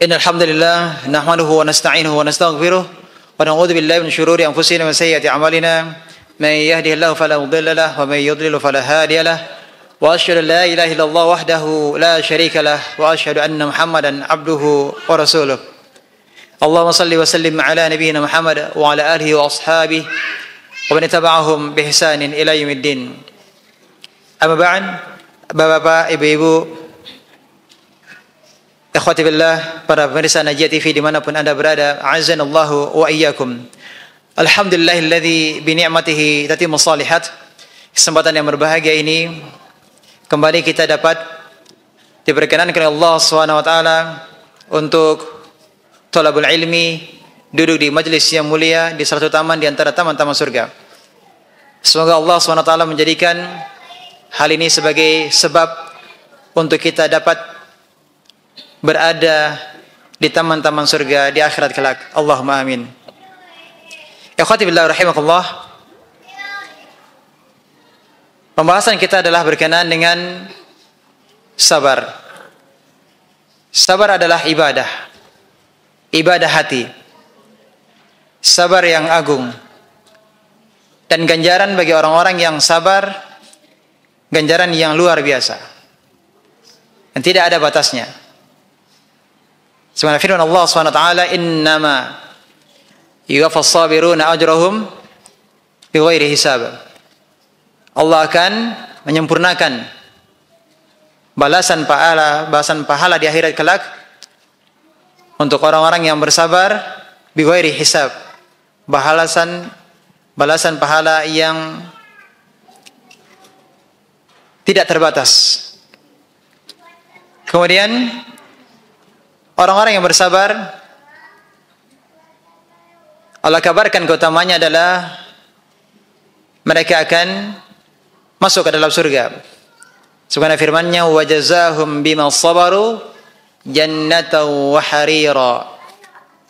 إن الحمد لله نحمده ونستعينه ونستغفره ونعوذ بالله من شرور أنفسنا ومن سيئات أعمالنا من يهده الله فلا مضل له ومن يضلل فلا هادي له وأشهد أن لا إله إلا الله وحده لا شريك له وأشهد أن محمدا عبده ورسوله اللهم صل وسلم على نبينا محمد وعلى آله وأصحابه ومن تبعهم بإحسان إلى يوم الدين. Amma ba'd, Bapak-bapak, Ibu-ibu, ikhwati billah, para pemirsa Najiyah TV dimanapun Anda berada, a'azzanallahu wa iyyakum. Alhamdulillahilladzi bi ni'matihi tatimmu shalihat. Kesempatan yang berbahagia ini kembali kita dapat diperkenankan oleh Allah Subhanahu wa taala untuk thalabul ilmi, duduk di majelis yang mulia di salah satu taman di antara taman-taman surga. Semoga Allah Subhanahu wa taala menjadikan hal ini sebagai sebab untuk kita dapat berada di taman-taman surga di akhirat kelak. Allahumma amin. Ikhwati billah rahimakumullah. Pembahasan kita adalah berkenaan dengan sabar. Sabar adalah ibadah. Ibadah hati. Sabar yang agung. Dan ganjaran bagi orang-orang yang sabar, ganjaran yang luar biasa. Dan tidak ada batasnya. Sebagaimana firman Allah Subhanahu wa taala, "Innama yuwaffas sabiruna ajrahum bighairi hisab." Allah akan menyempurnakan balasan pahala di akhirat kelak untuk orang-orang yang bersabar bighairi hisab. Balasan pahala yang tidak terbatas. Kemudian orang-orang yang bersabar, Allah kabarkan keutamaannya adalah mereka akan masuk ke dalam surga. Sebagaimana firman-Nya, "Wa jazaahum bima sabaru jannatan wa harira."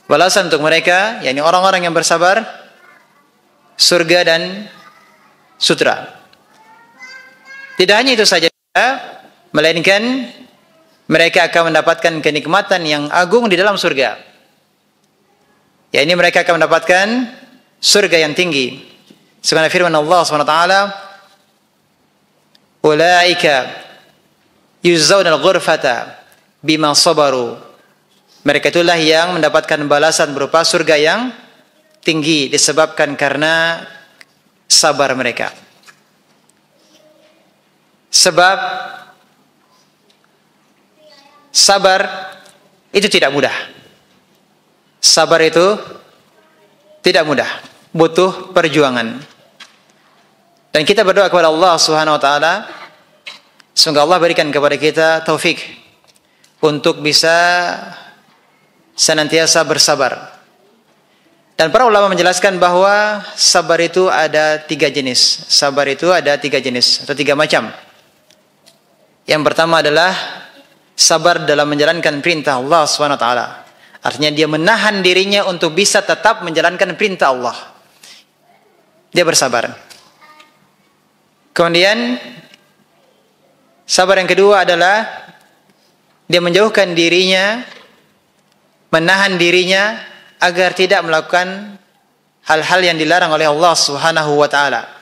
Balasan untuk mereka, yakni orang-orang yang bersabar, surga dan sutra. Tidak hanya itu saja, melainkan mereka akan mendapatkan kenikmatan yang agung di dalam surga. Ya, ini mereka akan mendapatkan surga yang tinggi. Sebagaimana firman Allah SWT, "Ulaika yujzauna al-ghurfata bima sabaru." Mereka itulah yang mendapatkan balasan berupa surga yang tinggi disebabkan karena sabar mereka. Sebab sabar itu tidak mudah. Sabar itu tidak mudah, butuh perjuangan. Dan kita berdoa kepada Allah Subhanahu wa taala, semoga Allah berikan kepada kita taufik untuk bisa senantiasa bersabar. Dan para ulama menjelaskan bahwa sabar itu ada 3 jenis. Sabar itu ada 3 jenis atau 3 macam. Yang pertama adalah sabar dalam menjalankan perintah Allah SWT. Artinya dia menahan dirinya untuk bisa tetap menjalankan perintah Allah. Dia bersabar. Kemudian sabar yang kedua adalah dia menjauhkan dirinya, menahan dirinya agar tidak melakukan hal-hal yang dilarang oleh Allah Subhanahu wa taala.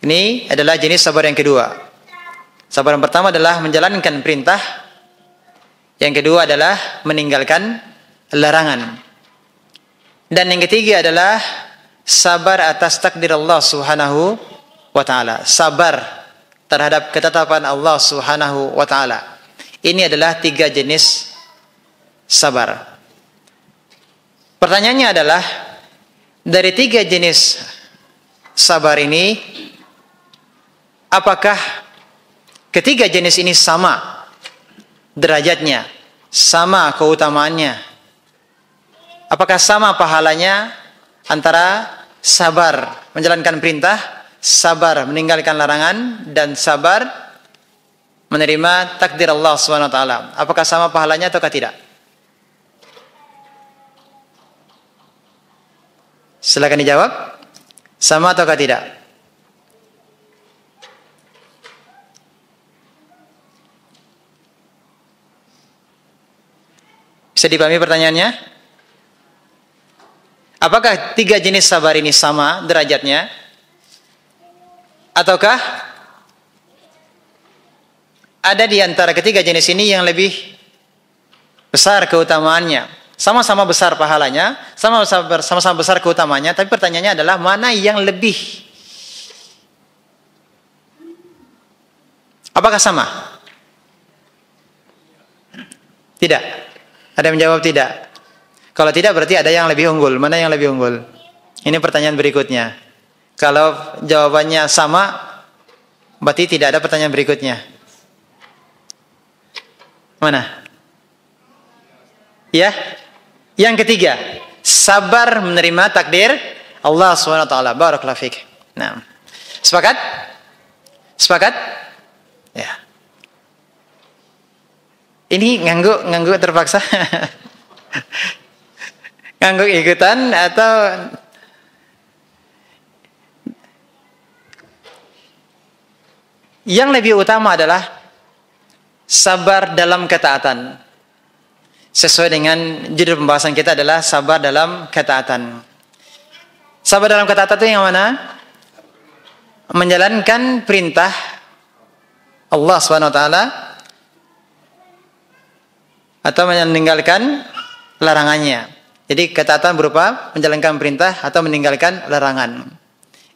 Ini adalah jenis sabar yang kedua. Sabar yang pertama adalah menjalankan perintah. Yang kedua adalah meninggalkan larangan. Dan yang ketiga adalah sabar atas takdir Allah Subhanahu wa taala. Sabar terhadap ketetapan Allah Subhanahu wa taala. Ini adalah 3 jenis sabar. Pertanyaannya adalah, dari 3 jenis sabar ini, apakah ketiga jenis ini sama derajatnya, sama keutamaannya? Apakah sama pahalanya antara sabar menjalankan perintah, sabar meninggalkan larangan, dan sabar menerima takdir Allah SWT? Apakah sama pahalanya ataukah tidak? Silakan dijawab. Sama ataukah tidak? Bisa dipahami pertanyaannya? Apakah 3 jenis sabar ini sama derajatnya? Ataukah ada di antara ketiga jenis ini yang lebih besar keutamaannya? Sama-sama besar pahalanya, sama-sama besar keutamaannya, tapi pertanyaannya adalah mana yang lebih? Apakah sama? Tidak. Ada yang menjawab tidak. Kalau tidak berarti ada yang lebih unggul. Mana yang lebih unggul? Ini pertanyaan berikutnya. Kalau jawabannya sama, berarti tidak ada pertanyaan berikutnya. Mana? Ya? Yang ketiga, sabar menerima takdir Allah SWT. Barakallahu fiik. Nah. Sepakat? Sepakat? Ya. Ini ngangguk terpaksa. Ngangguk ikutan atau yang lebih utama adalah sabar dalam ketaatan. Sesuai dengan judul pembahasan kita adalah sabar dalam ketaatan. Sabar dalam ketaatan itu yang mana? Menjalankan perintah Allah SWT atau meninggalkan larangannya. Jadi ketaatan berupa menjalankan perintah atau meninggalkan larangan.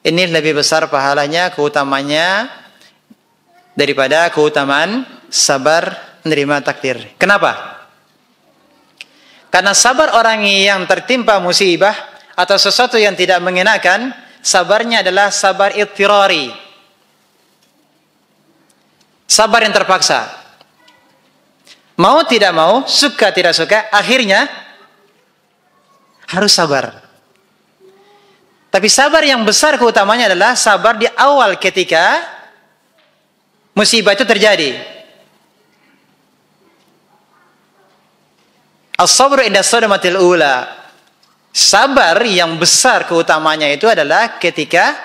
Ini lebih besar pahalanya, keutamanya daripada keutamaan sabar menerima takdir. Kenapa? Karena sabar orang yang tertimpa musibah atau sesuatu yang tidak mengenakan, sabarnya adalah sabar ittirari. Sabar yang terpaksa. Mau tidak mau, suka tidak suka, akhirnya harus sabar. Tapi sabar yang besar keutamanya adalah sabar di awal ketika musibah itu terjadi. As-sabru inda sadamatil ula. Sabar yang besar keutamanya itu adalah ketika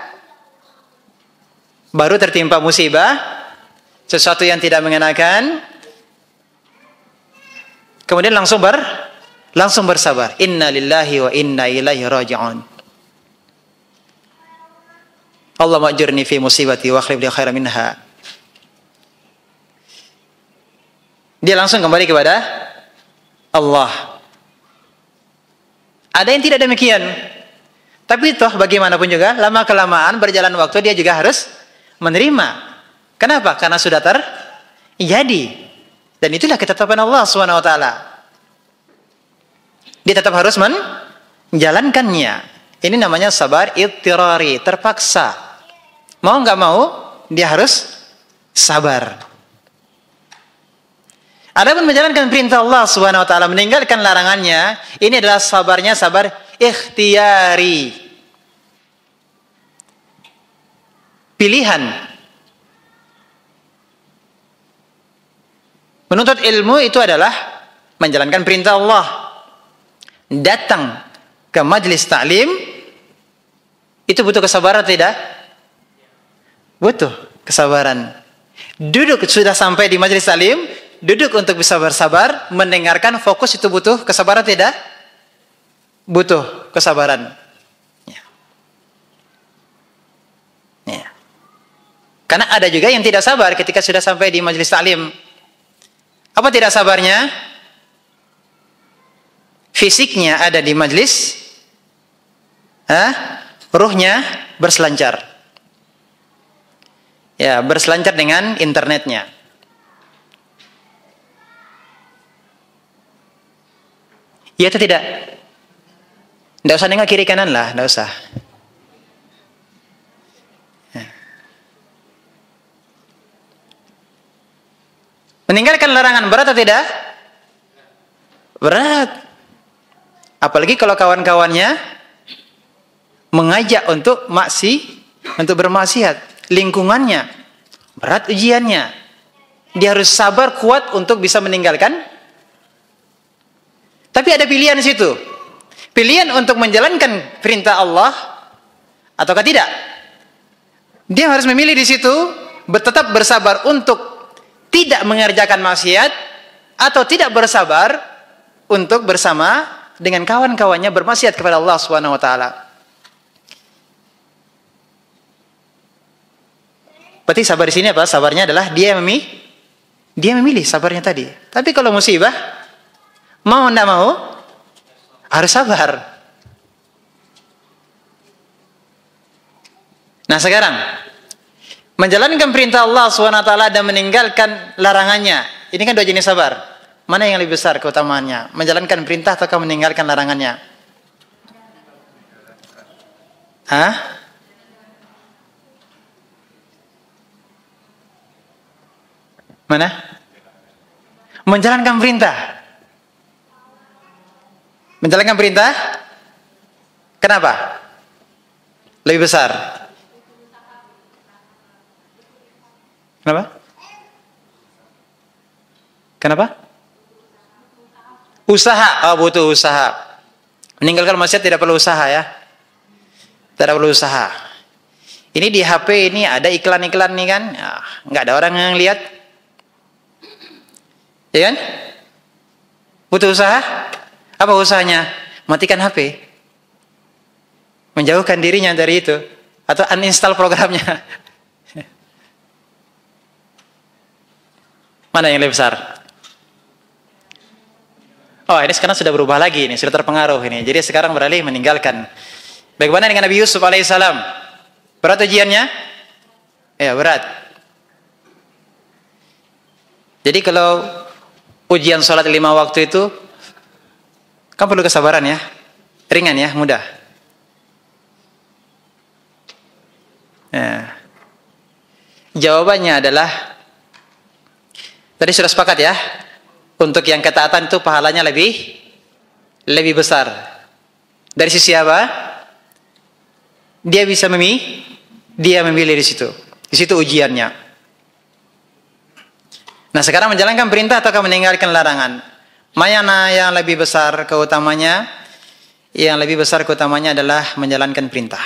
baru tertimpa musibah, sesuatu yang tidak mengenakan, kemudian langsung bersabar. Inna lillahi wa inna ilaihi raji'un. Allahumma ajurni fi musibati wa akhlif li khairan minha. Dia langsung kembali kepada Allah. Ada yang tidak demikian. Tapi toh bagaimanapun juga, lama kelamaan berjalan waktu dia juga harus menerima. Kenapa? Karena sudah terjadi. Dan itulah ketetapan Allah SWT. Dia tetap harus menjalankannya. Ini namanya sabar ittirari, terpaksa. Mau nggak mau, dia harus sabar. Adapun menjalankan perintah Allah Subhanahu wa taala, meninggalkan larangannya, ini adalah sabarnya sabar ikhtiyari. Pilihan. Menuntut ilmu itu adalah menjalankan perintah Allah. Datang ke majelis taklim itu butuh kesabaran tidak? Butuh kesabaran. Duduk sudah sampai di majelis taklim, duduk untuk bisa bersabar, mendengarkan, fokus itu butuh kesabaran tidak? Butuh kesabaran. Ya. Ya. Karena ada juga yang tidak sabar ketika sudah sampai di majelis taklim. Apa tidak sabarnya? Fisiknya ada di majelis, ruhnya berselancar. Ya, berselancar dengan internetnya. Ya atau tidak? Tidak usah nengok kiri kanan lah, tidak usah. Meninggalkan larangan berat atau tidak? Berat. Apalagi kalau kawan-kawannya mengajak untuk bermaksiat, lingkungannya berat ujiannya. Dia harus sabar kuat untuk bisa meninggalkan. Tapi ada pilihan di situ. Pilihan untuk menjalankan perintah Allah ataukah tidak? Dia harus memilih di situ, tetap bersabar untuk tidak mengerjakan maksiat atau tidak bersabar untuk bersama dengan kawan-kawannya bermaksiat kepada Allah Subhanahu wa taala. Berarti sabar di sini apa? Sabarnya adalah dia memilih sabarnya tadi. Tapi kalau musibah, mau enggak mau harus sabar. Nah sekarang, menjalankan perintah Allah SWT dan meninggalkan larangannya. Ini kan dua jenis sabar. Mana yang lebih besar keutamaannya? Menjalankan perintah atau meninggalkan larangannya? Hah? Mana? Menjalankan perintah. Menjalankan perintah? Kenapa? Lebih besar. Kenapa? Kenapa? Usaha. Oh, butuh usaha. Meninggalkan maksiat tidak perlu usaha ya. Tidak perlu usaha. Ini di HP ini ada iklan-iklan nih kan. Ya, nggak ada orang yang lihat. Ya kan? Butuh usaha? Apa usahanya? Matikan HP. Menjauhkan dirinya dari itu. Atau uninstall programnya. Mana yang lebih besar? Oh, ini sekarang sudah berubah lagi, ini sudah terpengaruh ini. Jadi sekarang beralih meninggalkan. Bagaimana dengan Nabi Yusuf alaihissalam? Berat ujiannya? Ya, berat. Jadi kalau ujian sholat 5 waktu itu, kan perlu kesabaran ya. Ringan ya, mudah. Ya. Jawabannya adalah, tadi sudah sepakat ya. Untuk yang ketaatan itu pahalanya lebih besar. Dari sisi apa? Dia bisa memilih di situ. Di situ ujiannya. Nah, sekarang menjalankan perintah atau meninggalkan larangan? Mana yang lebih besar keutamanya? Yang lebih besar keutamanya adalah menjalankan perintah.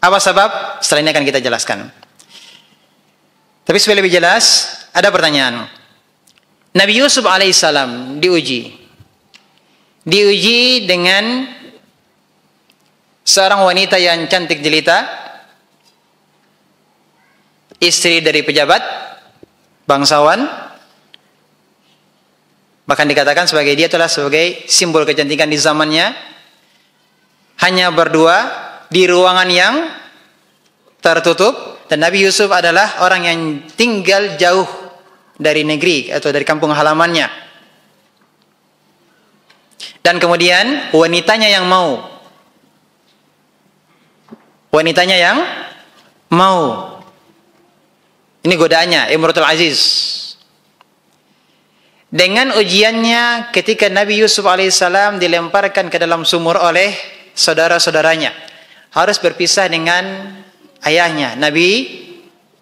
Apa sebab? Setelah ini akan kita jelaskan. Tapi supaya lebih jelas, ada pertanyaan. Nabi Yusuf alaihissalam diuji dengan seorang wanita yang cantik jelita, istri dari pejabat, bangsawan, bahkan dikatakan sebagai dia adalah sebagai simbol kecantikan di zamannya, hanya berdua di ruangan yang tertutup. Dan Nabi Yusuf adalah orang yang tinggal jauh dari negeri atau dari kampung halamannya. Dan kemudian wanitanya yang mau. Wanitanya yang mau. Ini godaannya, Imratul Aziz. Dengan ujiannya ketika Nabi Yusuf alaihissalam dilemparkan ke dalam sumur oleh saudara-saudaranya. Harus berpisah dengan ayahnya, Nabi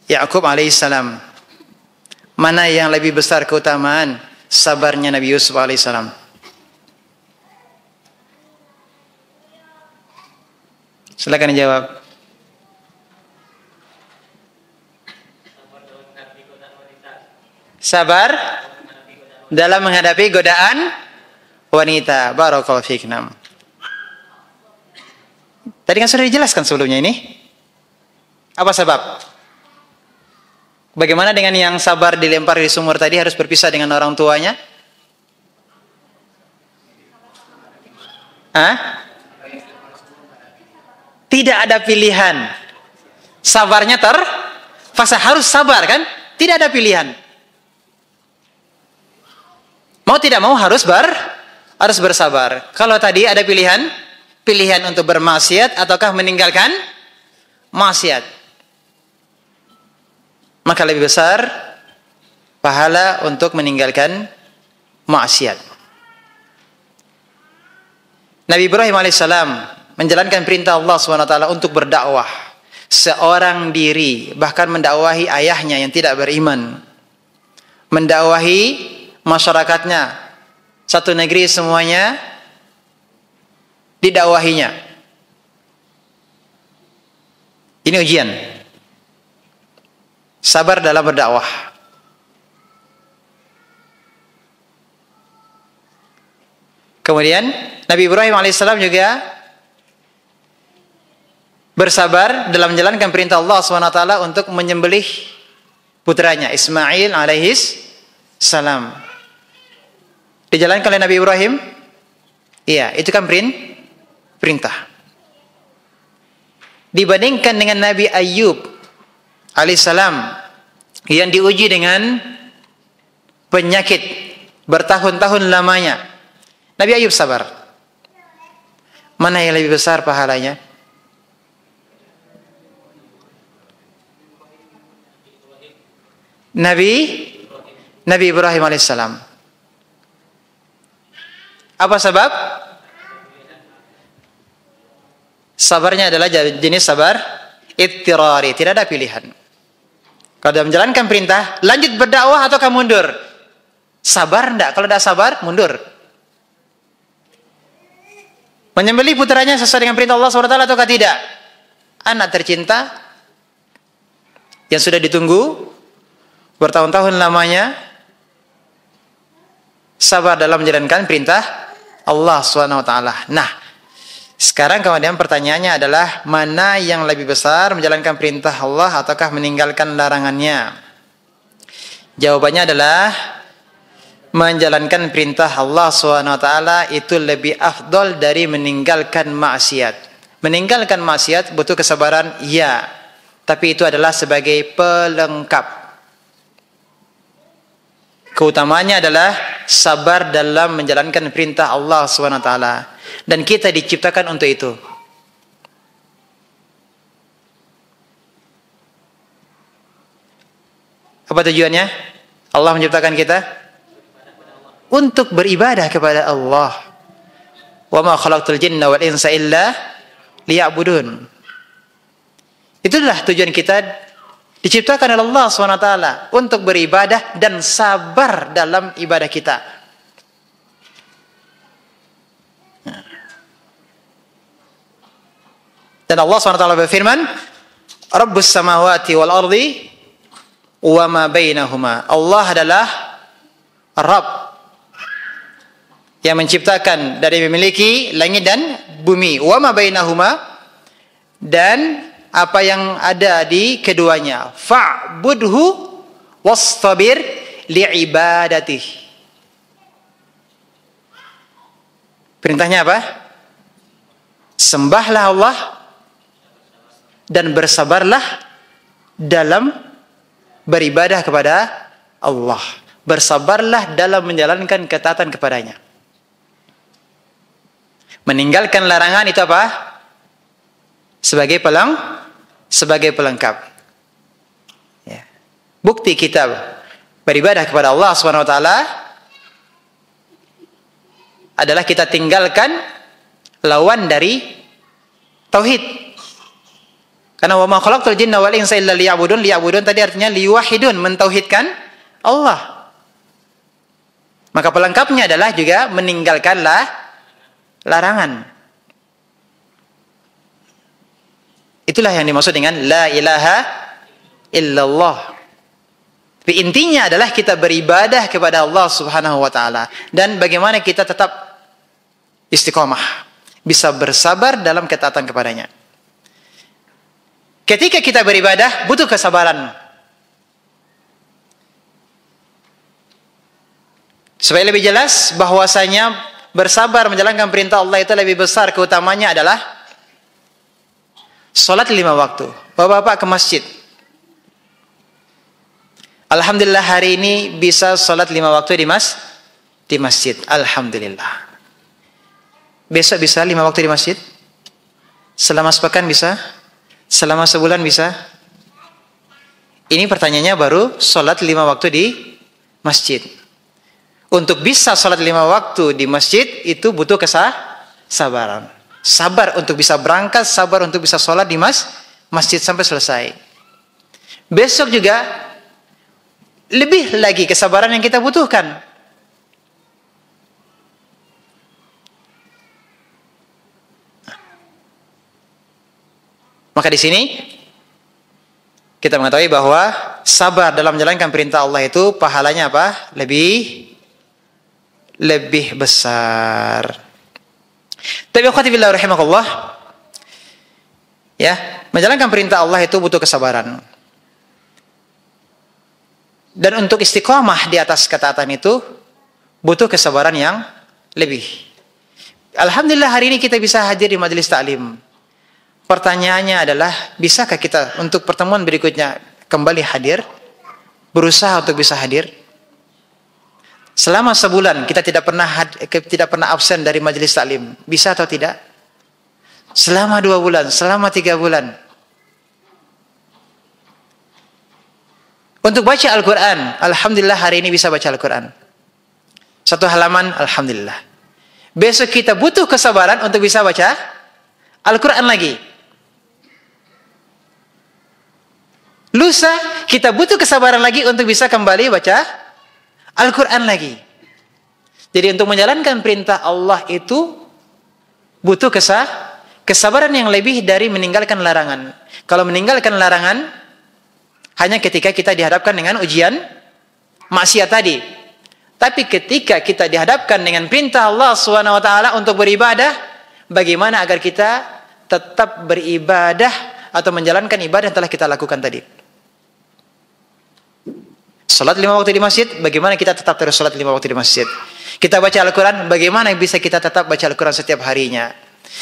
Yakub alaihissalam. Mana yang lebih besar keutamaan sabarnya Nabi Yusuf alaihissalam? Silakan dijawab. Sabar dalam menghadapi godaan wanita. Barakallahu fiik. Tadi kan sudah dijelaskan sebelumnya ini. Apa sebab? Bagaimana dengan yang sabar dilempar di sumur tadi harus berpisah dengan orang tuanya? Hah? Tidak ada pilihan. Sabarnya terpaksa, harus sabar kan? Tidak ada pilihan. Mau tidak mau harus bersabar. Kalau tadi ada pilihan untuk bermaksiat ataukah meninggalkan maksiat, maka lebih besar pahala untuk meninggalkan maksiat. Nabi Ibrahim alaihissalam menjalankan perintah Allah SWT untuk berdakwah seorang diri, bahkan mendakwahi ayahnya yang tidak beriman, mendakwahi masyarakatnya, satu negeri semuanya didakwahinya. Ini ujian. Sabar dalam berdakwah. Kemudian Nabi Ibrahim alaihissalam juga bersabar dalam menjalankan perintah Allah SWT untuk menyembelih putranya Ismail alaihissalam. Dijalankan oleh Nabi Ibrahim. Iya, itu kan perintah. Dibandingkan dengan Nabi Ayyub alaihissalam yang diuji dengan penyakit bertahun-tahun lamanya, Nabi Ayyub sabar. Mana yang lebih besar pahalanya? Nabi Ibrahim alaihissalam. Apa sebab? Sabarnya adalah jenis sabar ittirari, tidak ada pilihan. Kalau dalam menjalankan perintah, lanjut berdakwah ataukah mundur? Sabar enggak? Kalau tidak sabar, mundur. Menyembelih putranya sesuai dengan perintah Allah SWT ataukah tidak? Anak tercinta yang sudah ditunggu bertahun-tahun lamanya, sabar dalam menjalankan perintah Allah SWT. Nah, sekarang kemudian pertanyaannya adalah mana yang lebih besar, menjalankan perintah Allah ataukah meninggalkan larangannya? Jawabannya adalah menjalankan perintah Allah SWT itu lebih afdol dari meninggalkan maksiat. Meninggalkan maksiat butuh kesabaran, ya, tapi itu adalah sebagai pelengkap. Keutamanya adalah sabar dalam menjalankan perintah Allah SWT. Dan kita diciptakan untuk itu. Apa tujuannya? Allah menciptakan kita untuk beribadah kepada Allah. Wa ma khalaqtul jinna wal insa illa liya'budun. Itulah tujuan kita diciptakan oleh Allah SWT untuk beribadah dan sabar dalam ibadah kita. Dan Allah SWT berfirman, Rabbus samawati wal ardi wa ma bainahuma. Allah adalah Rabb yang menciptakan dari memiliki langit dan bumi, wa ma bainahuma, dan apa yang ada di keduanya. Fa'budhu wastabir li'ibadatih. Perintahnya apa? Sembahlah Allah dan bersabarlah dalam beribadah kepada Allah. Bersabarlah dalam menjalankan ketaatan kepadanya. Meninggalkan larangan itu apa? Sebagai pelengkap. Ya. Bukti kita beribadah kepada Allah SWT adalah kita tinggalkan lawan dari tauhid. Karena wa ma khalaqtul jinna wal insa illa liya'budun. Liya'budun tadi artinya liwahidun, mentauhidkan Allah. Maka pelengkapnya adalah juga meninggalkanlah larangan. Itulah yang dimaksud dengan la ilaha illallah. Tapi intinya adalah kita beribadah kepada Allah Subhanahu wa taala, dan bagaimana kita tetap istiqomah, bisa bersabar dalam ketaatan kepadanya. Ketika kita beribadah butuh kesabaran. Supaya lebih jelas bahwasanya bersabar menjalankan perintah Allah itu lebih besar keutamanya adalah salat 5 waktu. Bapak-bapak ke masjid. Alhamdulillah hari ini bisa salat 5 waktu di masjid. Alhamdulillah. Besok bisa 5 waktu di masjid? Selama sepekan bisa? Selama sebulan bisa? Ini pertanyaannya baru salat 5 waktu di masjid. Untuk bisa salat 5 waktu di masjid itu butuh kesabaran. Sabar untuk bisa berangkat, sabar untuk bisa sholat di masjid sampai selesai. Besok juga lebih lagi kesabaran yang kita butuhkan. Maka di sini kita mengetahui bahwa sabar dalam menjalankan perintah Allah itu pahalanya apa? lebih besar. Tapi akhwati fillah rahimakumullah, ya, menjalankan perintah Allah itu butuh kesabaran. Dan untuk istiqomah di atas ketaatan itu butuh kesabaran yang lebih. Alhamdulillah hari ini kita bisa hadir di majelis taklim. Pertanyaannya adalah, bisakah kita untuk pertemuan berikutnya kembali hadir? Berusaha untuk bisa hadir. Selama sebulan kita tidak pernah absen dari majelis taklim. Bisa atau tidak? Selama 2 bulan, selama 3 bulan. Untuk baca Al-Quran, alhamdulillah hari ini bisa baca Al-Quran. 1 halaman, alhamdulillah. Besok kita butuh kesabaran untuk bisa baca Al-Quran lagi. Lusa kita butuh kesabaran lagi untuk bisa kembali baca Al-Quran lagi. Jadi untuk menjalankan perintah Allah itu butuh kesabaran yang lebih dari meninggalkan larangan. Kalau meninggalkan larangan hanya ketika kita dihadapkan dengan ujian maksiat tadi. Tapi ketika kita dihadapkan dengan perintah Allah SWT untuk beribadah, bagaimana agar kita tetap beribadah atau menjalankan ibadah yang telah kita lakukan tadi. Salat 5 waktu di masjid, bagaimana kita tetap terus salat 5 waktu di masjid. Kita baca Al-Quran, bagaimana bisa kita tetap baca Al-Quran setiap harinya.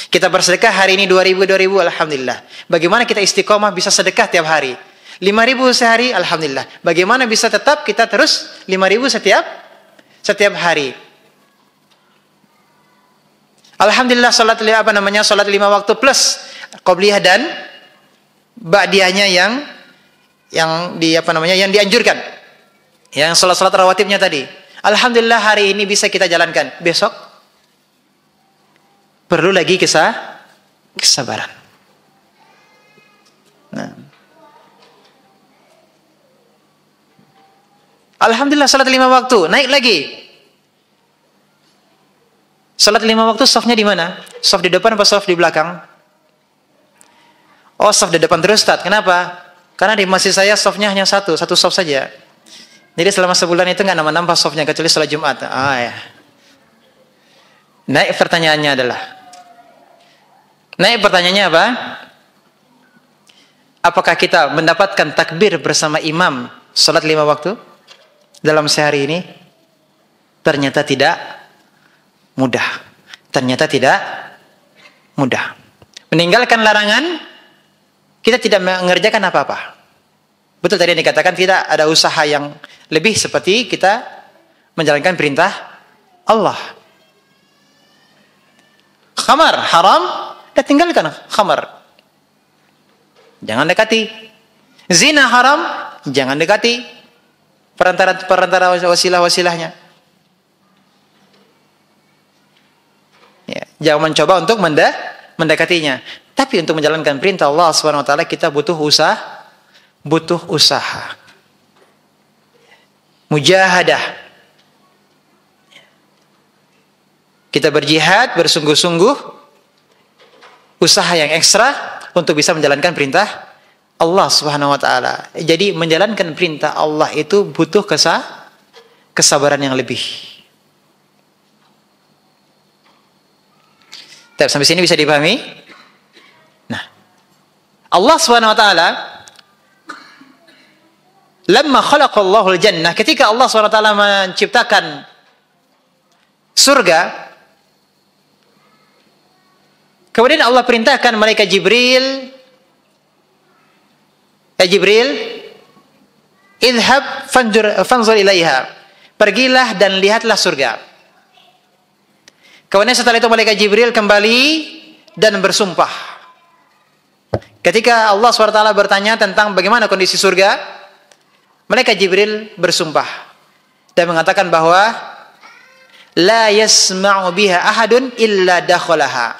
Kita bersedekah hari ini 2.000, alhamdulillah. Bagaimana kita istiqomah bisa sedekah tiap hari. 5.000 sehari, alhamdulillah. Bagaimana bisa tetap kita terus 5.000 setiap hari. Alhamdulillah salat 5 waktu plus qobliyah dan ba'diyahnya yang dianjurkan. Yang salat rawatibnya tadi. Alhamdulillah hari ini bisa kita jalankan. Besok perlu lagi kesabaran. Nah. Alhamdulillah salat 5 waktu, naik lagi. Salat 5 waktu safnya di mana? Saf di depan apa saf di belakang? Oh, saf di depan terus, Ustaz. Kenapa? Karena di masjid saya safnya hanya satu saf saja. Jadi selama sebulan itu nggak nambah safnya kecuali salat Jumat. Ya. Naik pertanyaannya apa? Apakah kita mendapatkan takbir bersama imam salat 5 waktu dalam sehari ini? Ternyata tidak mudah. Meninggalkan larangan, kita tidak mengerjakan apa-apa. Betul tadi yang dikatakan, tidak ada usaha yang lebih seperti kita menjalankan perintah Allah. Khamar haram, dan tinggalkan khamar. Jangan dekati. Zina haram, jangan dekati. Perantara wasilah-wasilahnya. Ya, jangan mencoba untuk mendekatinya. Tapi untuk menjalankan perintah Allah SWT kita butuh usaha. Mujahadah. Kita berjihad, bersungguh-sungguh, usaha yang ekstra untuk bisa menjalankan perintah Allah Subhanahu wa taala. Jadi menjalankan perintah Allah itu butuh kesabaran yang lebih. Sampai sini bisa dipahami? Nah, Allah Subhanahu wa taala lamma khalaqallahu al-jannah, ketika Allah Subhanahu wa taala menciptakan surga, kemudian Allah perintahkan malaikat Jibril, idhab fanzur ilaiha, pergilah dan lihatlah surga. Kemudian setelah itu malaikat Jibril kembali dan bersumpah. Ketika Allah SWT bertanya tentang bagaimana kondisi surga, malaikat Jibril bersumpah dan mengatakan bahwa la yasma'u biha ahadun illa dakhalaha.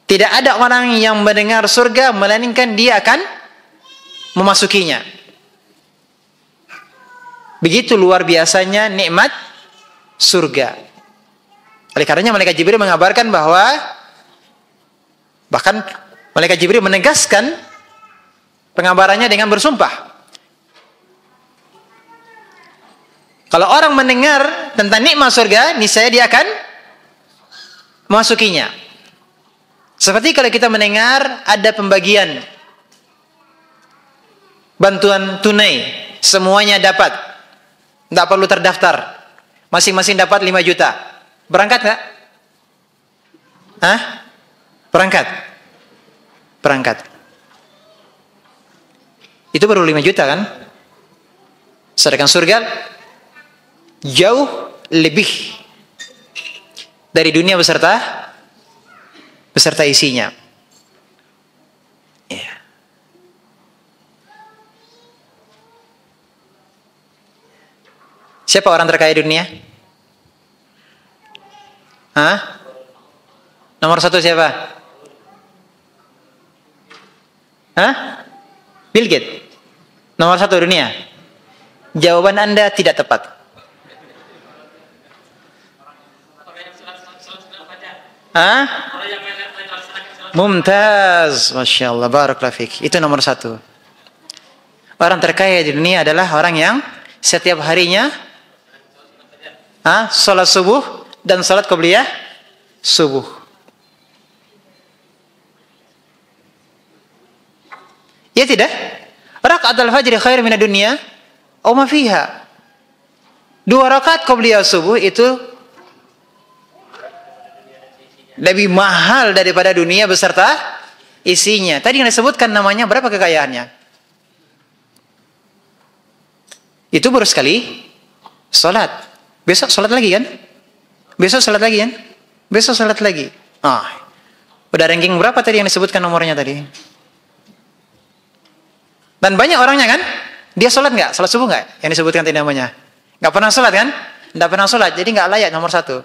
Tidak ada orang yang mendengar surga melainkan dia akan memasukinya. Begitu luar biasanya nikmat surga. Oleh karenanya malaikat Jibril mengabarkan bahwa, bahkan malaikat Jibril menegaskan pengabarannya dengan bersumpah. Kalau orang mendengar tentang nikmat surga, niscaya dia akan memasukinya. Seperti kalau kita mendengar ada pembagian bantuan tunai, semuanya dapat, tidak perlu terdaftar, masing-masing dapat 5 juta. Berangkat nggak? Hah? Berangkat? Berangkat. Itu baru 5 juta kan? Sedangkan surga jauh lebih dari dunia beserta isinya. Ya. Siapa orang terkaya di dunia? Hah? Nomor 1 siapa? Hah? Bill Gates. Nomor 1 dunia. Jawaban Anda tidak tepat. Hah? Mumtaz, Masya Allah, barakallahu fik. Itu nomor 1. Orang terkaya di dunia adalah orang yang setiap harinya salat subuh dan salat qobliyah subuh. Ya tidak? Raka'atul fajr khair minad dunya wa ma fiha. 2 rakaat qobliyah subuh itu lebih mahal daripada dunia beserta isinya. Tadi yang disebutkan namanya, berapa kekayaannya? Itu baru sekali salat. Besok salat lagi kan? Besok salat lagi kan? Besok salat lagi. Udah ranking berapa tadi yang disebutkan nomornya tadi? Dan banyak orangnya kan? Dia salat nggak? Salat subuh nggak? Yang disebutkan tadi namanya. Nggak pernah salat kan? Nggak pernah salat, jadi nggak layak nomor 1.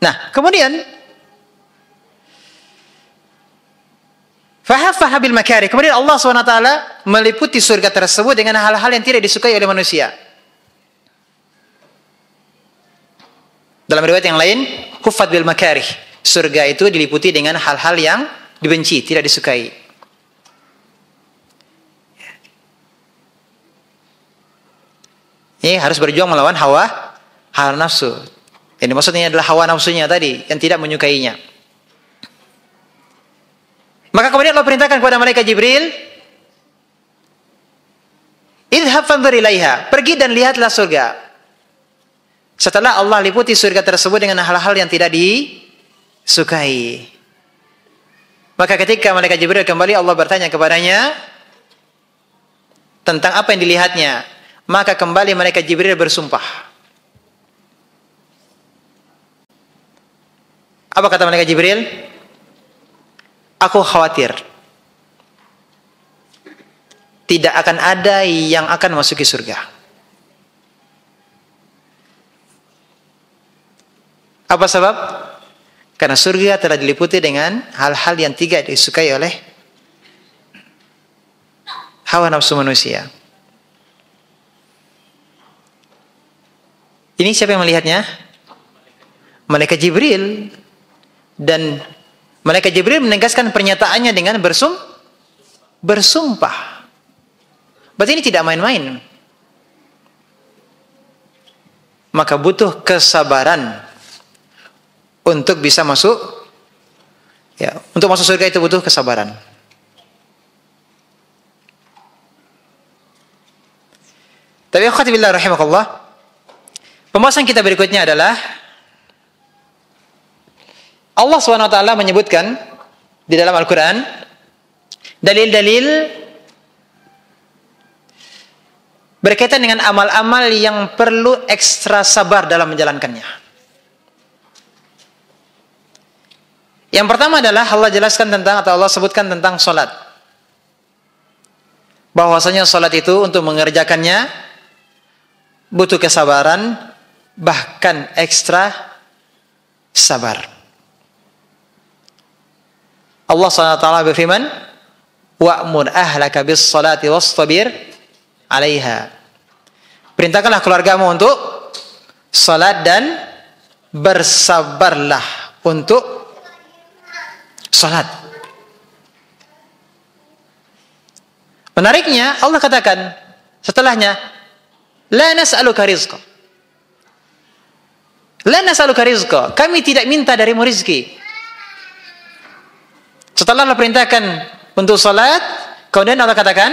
Nah, kemudian fahafaha bil makarih. Kemudian Allah SWT meliputi surga tersebut dengan hal-hal yang tidak disukai oleh manusia. Dalam riwayat yang lain, huffat bil makarih. Surga itu diliputi dengan hal-hal yang dibenci, tidak disukai. Ini harus berjuang melawan hawa nafsu. Ini maksudnya adalah hawa nafsunya tadi yang tidak menyukainya. Maka kemudian Allah perintahkan kepada malaikat Jibril, idhab fanzur ilaiha, pergi dan lihatlah surga. Setelah Allah liputi surga tersebut dengan hal-hal yang tidak disukai, maka ketika malaikat Jibril kembali, Allah bertanya kepadanya tentang apa yang dilihatnya. Maka kembali malaikat Jibril bersumpah. Apa kata malaikat Jibril? Aku khawatir tidak akan ada yang akan masuki surga. Apa sebab? Karena surga telah diliputi dengan hal-hal yang tidak disukai oleh hawa nafsu manusia. Ini siapa yang melihatnya? Malaikat Jibril. Dan malaikat Jibril menegaskan pernyataannya dengan bersumpah. Berarti ini tidak main-main. Maka butuh kesabaran untuk bisa masuk. Ya, untuk masuk surga itu butuh kesabaran. Tapi akhwati billah rahimakallah, pembahasan kita berikutnya adalah Allah SWT menyebutkan di dalam Al-Quran dalil-dalil berkaitan dengan amal-amal yang perlu ekstra sabar dalam menjalankannya. Yang pertama adalah Allah jelaskan tentang, atau Allah sebutkan tentang salat. Bahwasanya salat itu untuk mengerjakannya butuh kesabaran, bahkan ekstra sabar. Allah SWT berfirman, wa'mur ahlaka bis salati wastabir 'alaiha. Perintahkanlah keluargamu untuk salat dan bersabarlah untuk salat. Menariknya Allah katakan setelahnya, la nas'aluka rizqa. La nas'aluka rizqa. Kami tidak minta darimu rizki. Setelah Allah perintahkan untuk salat, kemudian Allah katakan,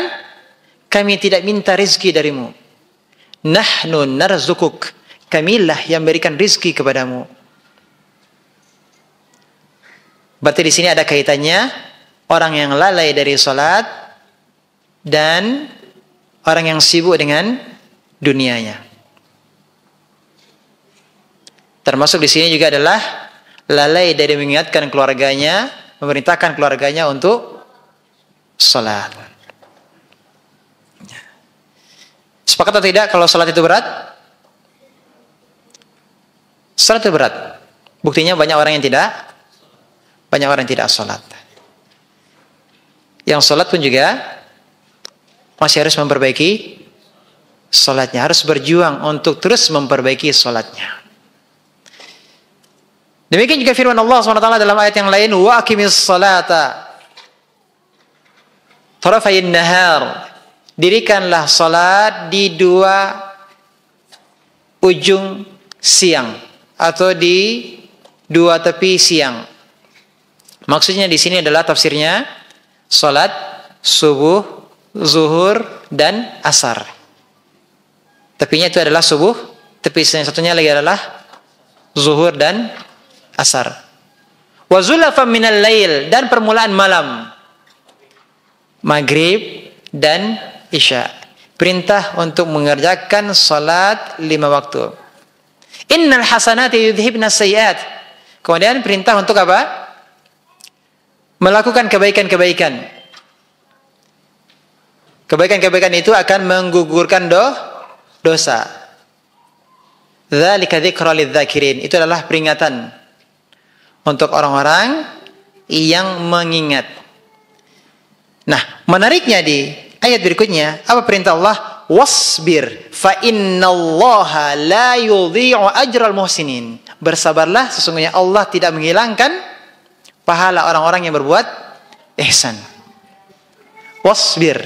kami tidak minta rizki darimu. Nahnu narzukuk. Kamilah yang berikan rizki kepadamu. Berarti di sini ada kaitannya orang yang lalai dari salat dan orang yang sibuk dengan dunianya. Termasuk di sini juga adalah lalai dari mengingatkan keluarganya, memerintahkan keluarganya untuk salat. Sepakat atau tidak kalau salat itu berat? Salat itu berat. Buktinya banyak orang yang tidak salat. Yang salat pun juga masih harus memperbaiki salatnya, harus berjuang untuk terus memperbaiki salatnya. Demikian juga firman Allah SWT dalam ayat yang lain, wa aqimis salata tarafayn nahar. Dirikanlah salat di dua ujung siang atau di dua tepi siang. Maksudnya di sini adalah tafsirnya salat subuh, zuhur dan asar. Tepinya itu adalah subuh, tepi yang satunya lagi adalah zuhur dan asar. Wa zulafan minal lail, dan permulaan malam. Maghrib dan isya. Perintah untuk mengerjakan salat 5 waktu. Innal hasanati yudhibna sayyiat. Kemudian perintah untuk apa? Melakukan kebaikan-kebaikan. Kebaikan-kebaikan itu akan menggugurkan dosa. Dzalika dzikra lidzakirin. Itu adalah peringatan untuk orang-orang yang mengingat. Nah, menariknya di ayat berikutnya, apa perintah Allah? Wasbir fa innallaha la yudhi'u ajral muhsinin. Bersabarlah, sesungguhnya Allah tidak menghilangkan pahala orang-orang yang berbuat ihsan. Wasbir.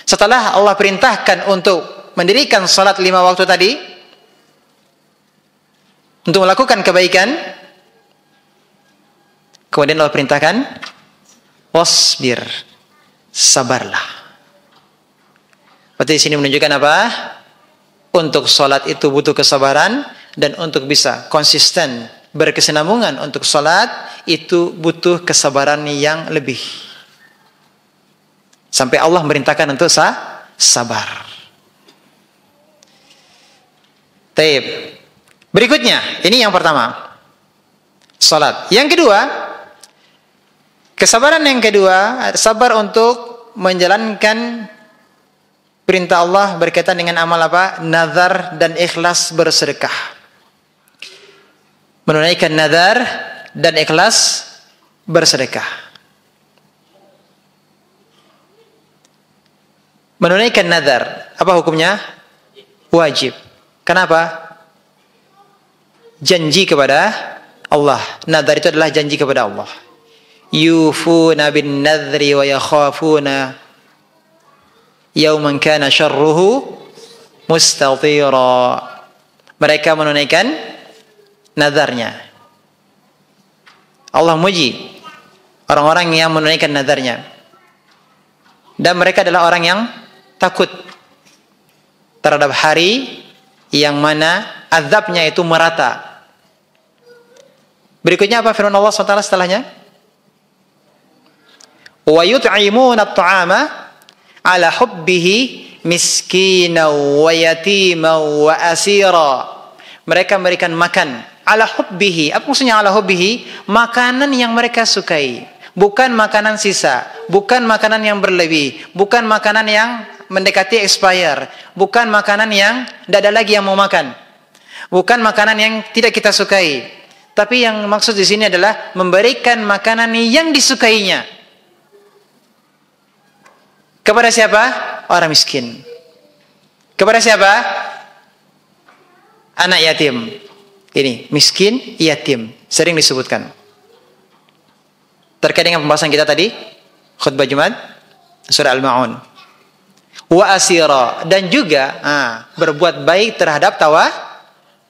Setelah Allah perintahkan untuk mendirikan salat 5 waktu tadi, untuk melakukan kebaikan, kemudian Allah perintahkan wasbir, sabarlah. Berarti di sini menunjukkan apa? Untuk salat itu butuh kesabaran, dan untuk bisa konsisten berkesinambungan untuk salat itu butuh kesabaran yang lebih. Sampai Allah merintahkan untuk sabar. Taib. Berikutnya, ini yang pertama, salat. Yang kedua, kesabaran yang kedua, sabar untuk menjalankan perintah Allah berkaitan dengan amal apa? Nazar dan ikhlas bersedekah. Menunaikan nazar dan ikhlas bersedekah. Menunaikan nazar, apa hukumnya? Wajib. Kenapa? Janji kepada Allah. Nazar itu adalah janji kepada Allah. Yufuna bin nadhri wa yakhafuna yauman kana syarruhu mustatira. Mereka menunaikan nazarnya. Allah muji orang-orang yang menunaikan nazarnya. Dan mereka adalah orang yang takut terhadap hari yang mana azabnya itu merata. Berikutnya apa firman Allah SWT setelahnya? Wa yut'imuna at-ta'ama ala hubbihi miskina wa yatima wa asira. Mereka memberikan makan ala hubbihi. Apa maksudnya ala hubbihi? Makanan yang mereka sukai, bukan makanan sisa, bukan makanan yang berlebih, bukan makanan yang mendekati expire, bukan makanan yang tidak ada lagi yang mau makan, bukan makanan yang tidak kita sukai. Tapi yang maksud di sini adalah memberikan makanan yang disukainya. Kepada siapa? Orang miskin. Kepada siapa? Anak yatim. Ini miskin, yatim, sering disebutkan. Terkait dengan pembahasan kita tadi, khutbah Jumat, surah Al-Ma'un. wa asira, dan juga berbuat baik terhadap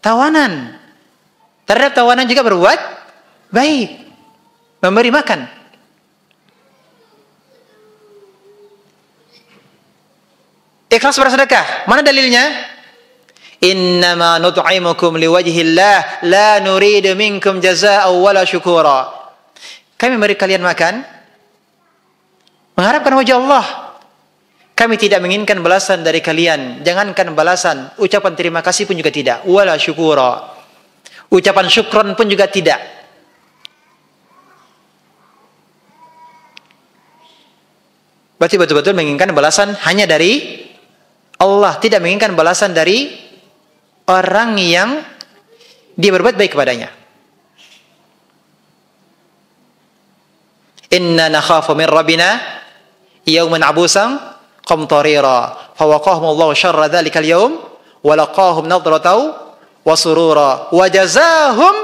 tawanan. Terhadap tawanan juga berbuat baik, memberi makan. Ikhlas bersedekah, mana dalilnya? Innama nut'imukum liwajhillah la nuridu minkum jazaa'an wala syukura. Kami memberi kalian makan mengharapkan wajah Allah. Kami tidak menginginkan balasan dari kalian. Jangankan balasan, ucapan terima kasih pun juga tidak. Wala syukura, ucapan syukron pun juga tidak. Berarti betul-betul menginginkan balasan hanya dari Allah, tidak menginginkan balasan dari orang yang dia berbuat baik kepadanya. Inna nakhafu min rabbina yawman abusan qamtarira fawaqahumullahu syarra dzalikal yawm wa laqahum nadratan wa surura wa jazaahum.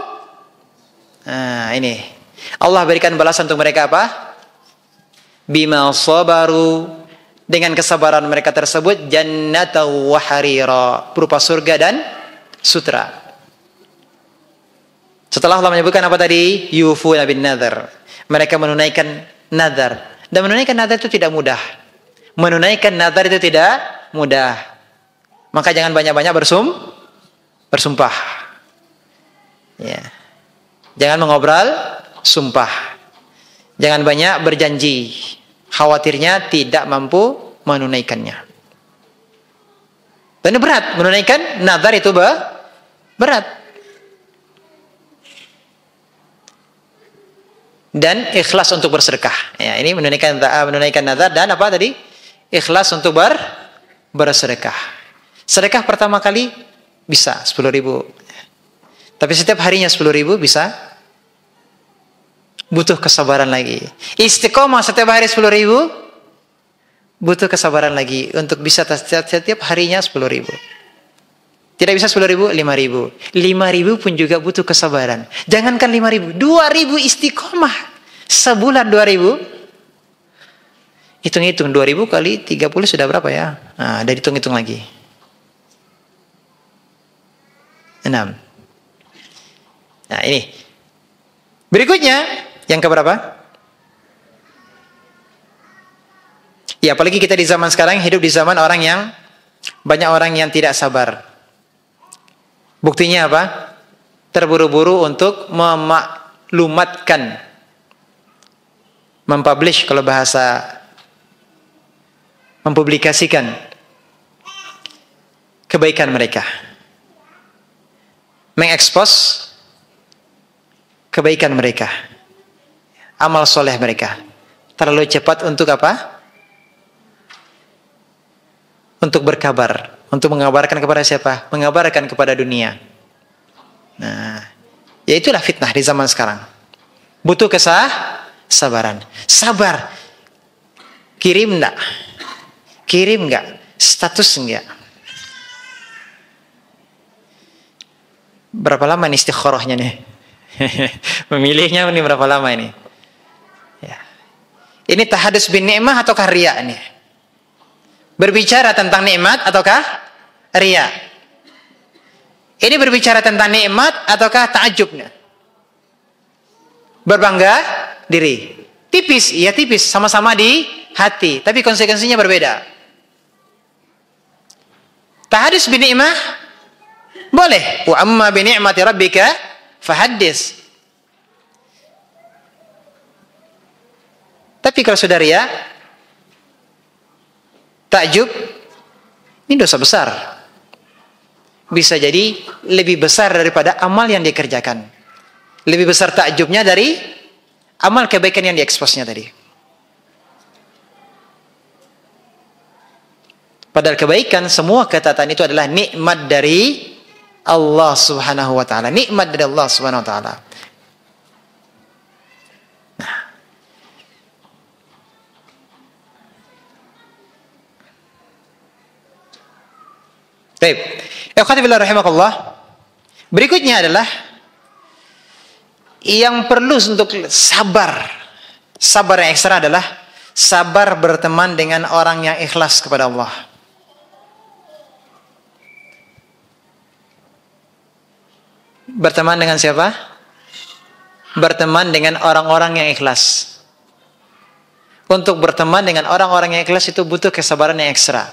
Ini Allah berikan balasan untuk mereka apa? Bima sabaru, dengan kesabaran mereka tersebut, jannatan wa harira, berupa surga dan sutra. Setelah Allah menyebutkan apa tadi? Yufuna bin nadhar, mereka menunaikan nadhar. Dan menunaikan nadhar itu tidak mudah. Menunaikan nadhar itu tidak mudah. Maka jangan banyak-banyak bersumpah. Ya. Jangan mengobrol sumpah. Jangan banyak berjanji. Khawatirnya tidak mampu menunaikannya. Dan ini berat, menunaikan nazar itu berat. Dan ikhlas untuk bersedekah. Ya, ini menunaikan nazar dan apa tadi? Ikhlas untuk bersedekah. Sedekah pertama kali bisa 10.000. Tapi setiap harinya 10.000 bisa. Butuh kesabaran lagi. Istiqomah setiap hari 10.000, butuh kesabaran lagi untuk bisa setiap harinya 10.000. Tidak bisa 10.000, 5.000. 5.000 pun juga butuh kesabaran. Jangankan 5.000, 2.000 istiqomah. Sebulan 2.000. Hitung-hitung 2.000 kali 30 sudah berapa ya? Nah, ada hitung-hitung lagi. 6. Nah, ini. Berikutnya yang keberapa? Ya, apalagi kita di zaman sekarang hidup di zaman banyak orang yang tidak sabar. Buktinya apa? Terburu-buru untuk memaklumatkan, mempublish kalau bahasa, mempublikasikan kebaikan mereka, mengekspos kebaikan mereka, amal soleh mereka. Terlalu cepat untuk apa? Untuk berkabar. Untuk mengabarkan kepada siapa? Mengabarkan kepada dunia. Nah, ya itulah fitnah di zaman sekarang. Butuh kesabaran. Sabar. Kirim enggak? Kirim enggak? Status enggak? Berapa lama nih istikharahnya nih? Memilihnya ini berapa lama ini? Ya. Ini tahadus bin ni'mah ataukah riya ini? Berbicara tentang nikmat ataukah riya? Ini berbicara tentang nikmat ataukah ta'ajubnya? Berbangga diri. Tipis, iya tipis, sama-sama di hati, tapi konsekuensinya berbeda. Tahadus bin ni'mah boleh. Wa amma bi ni'mati rabbika fahaddis. Tapi kalau sudah riya, takjub, ini dosa besar. Bisa jadi lebih besar daripada amal yang dikerjakan. Lebih besar takjubnya dari amal kebaikan yang dieksposnya tadi. Padahal kebaikan, semua ketaatan itu adalah nikmat dari Allah Subhanahu wa taala. Nikmat dari Allah Subhanahu wa taala. Nah. Baik. Ikhwati fillah rahimakumullah. Berikutnya adalah yang perlu untuk sabar. Sabar yang ekstra adalah Sabar berteman dengan orang yang ikhlas kepada Allah. Berteman dengan siapa? Berteman dengan orang-orang yang ikhlas. Untuk berteman dengan orang-orang yang ikhlas itu butuh kesabaran yang ekstra.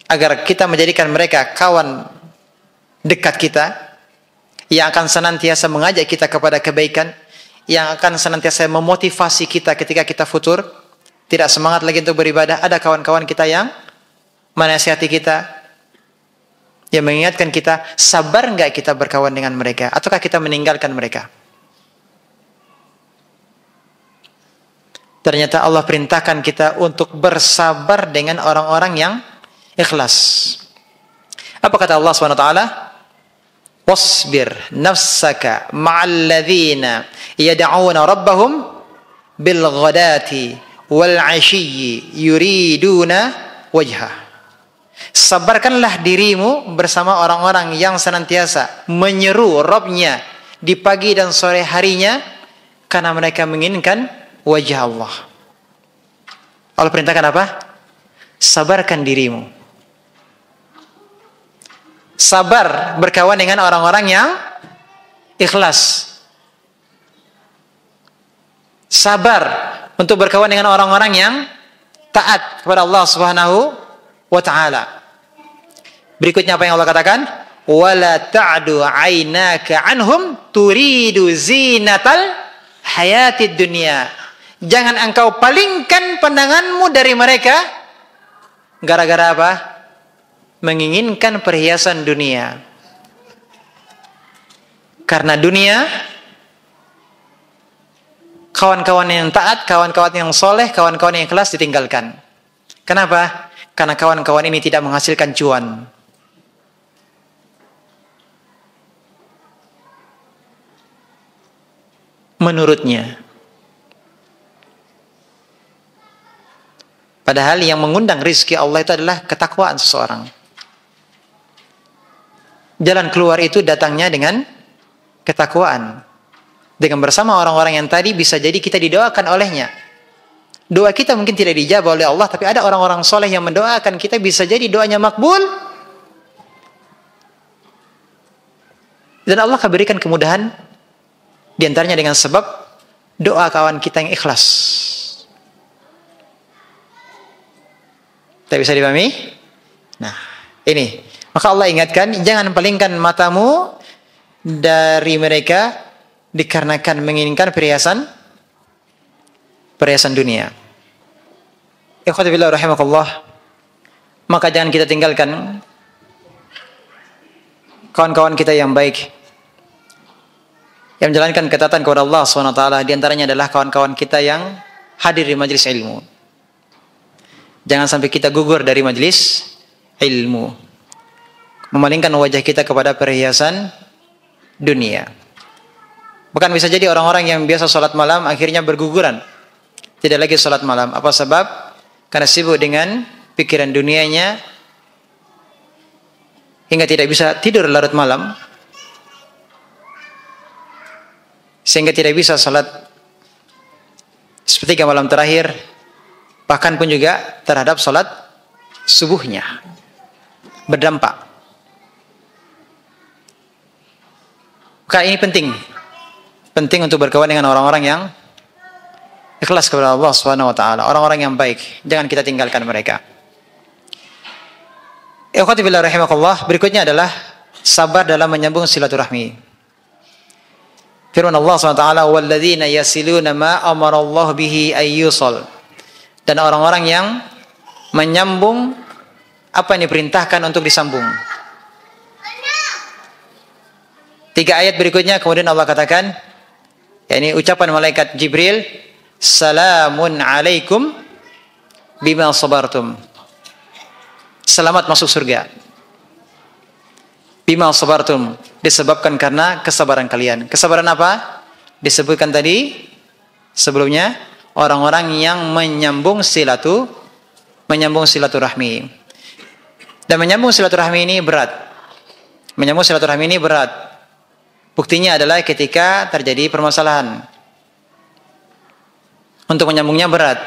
Agar kita menjadikan mereka kawan dekat kita, yang akan senantiasa mengajak kita kepada kebaikan, yang akan senantiasa memotivasi kita ketika kita futur, tidak semangat lagi untuk beribadah. Ada kawan-kawan kita yang menasihati kita, yang mengingatkan kita. Sabar enggak kita berkawan dengan mereka, ataukah kita meninggalkan mereka? Ternyata Allah perintahkan kita untuk bersabar dengan orang-orang yang ikhlas. Apa kata Allah SWT? Wasbir nafsaka ma'al ladzina yad'una rabbahum bil ghadati wal 'ashiyyi yuriduna wajhah. Sabarkanlah dirimu bersama orang-orang yang senantiasa menyeru Rabb-Nya di pagi dan sore harinya, karena mereka menginginkan wajah Allah. Allah perintahkan apa? Sabarkan dirimu. Sabar berkawan dengan orang-orang yang ikhlas. Sabar untuk berkawan dengan orang-orang yang taat kepada Allah Subhanahu wa ta'ala. Berikutnya apa yang Allah katakan? Wala ta'du 'ainaka 'anhum turidu zinatal hayatid dunya. Jangan engkau palingkan pandanganmu dari mereka gara-gara apa? Menginginkan perhiasan dunia. Karena dunia, kawan-kawan yang taat, kawan-kawan yang soleh, kawan-kawan yang ikhlas ditinggalkan. Kenapa? Karena kawan-kawan ini tidak menghasilkan cuan. Menurutnya. Padahal yang mengundang rizki Allah itu adalah ketakwaan seseorang. Jalan keluar itu datangnya dengan ketakwaan. Dengan bersama orang-orang yang tadi bisa jadi kita didoakan olehnya. Doa kita mungkin tidak dijawab oleh Allah, tapi ada orang-orang soleh yang mendoakan kita, bisa jadi doanya makbul. Dan Allah akan berikan kemudahan di antaranya dengan sebab doa kawan kita yang ikhlas. Tak bisa dipahami? Nah, ini. Maka Allah ingatkan, jangan palingkan matamu dari mereka dikarenakan menginginkan perhiasan dunia. Ikhwati fillah rahimakumullah. Maka jangan kita tinggalkan kawan-kawan kita yang baik, yang menjalankan ketaatan kepada Allah SWT. Di antaranya adalah kawan-kawan kita yang hadir di majelis ilmu. Jangan sampai kita gugur dari majelis ilmu, memalingkan wajah kita kepada perhiasan dunia. Bahkan bisa jadi orang-orang yang biasa sholat malam akhirnya berguguran, tidak lagi sholat malam. Apa sebab? Karena sibuk dengan pikiran dunianya hingga tidak bisa tidur larut malam, sehingga tidak bisa sholat sepertiga malam terakhir, bahkan pun juga terhadap sholat subuhnya. Berdampak. Maka ini penting untuk berkawan dengan orang-orang yang ikhlas kepada Allah Subhanahu wa taala, orang-orang yang baik. Jangan kita tinggalkan mereka. Ikhwati fillah rahimakumullah, berikutnya adalah sabar dalam menyambung silaturahmi. Firman Allah Subhanahu wa taala, "Walladzina yasiluna ma amara Allah bihi ayyusal." Dan orang-orang yang menyambung apa yang diperintahkan untuk disambung. 3 ayat berikutnya kemudian Allah katakan, yakni ucapan malaikat Jibril, "Salamun alaikum bima sabartum." Selamat masuk surga. Bima sabartum, disebabkan karena kesabaran kalian. Kesabaran apa? Disebutkan tadi sebelumnya, orang-orang yang menyambung silaturahmi. Dan menyambung silaturahmi ini berat. Menyambung silaturahmi ini berat. Buktinya adalah ketika terjadi permasalahan Untuk menyambungnya berat.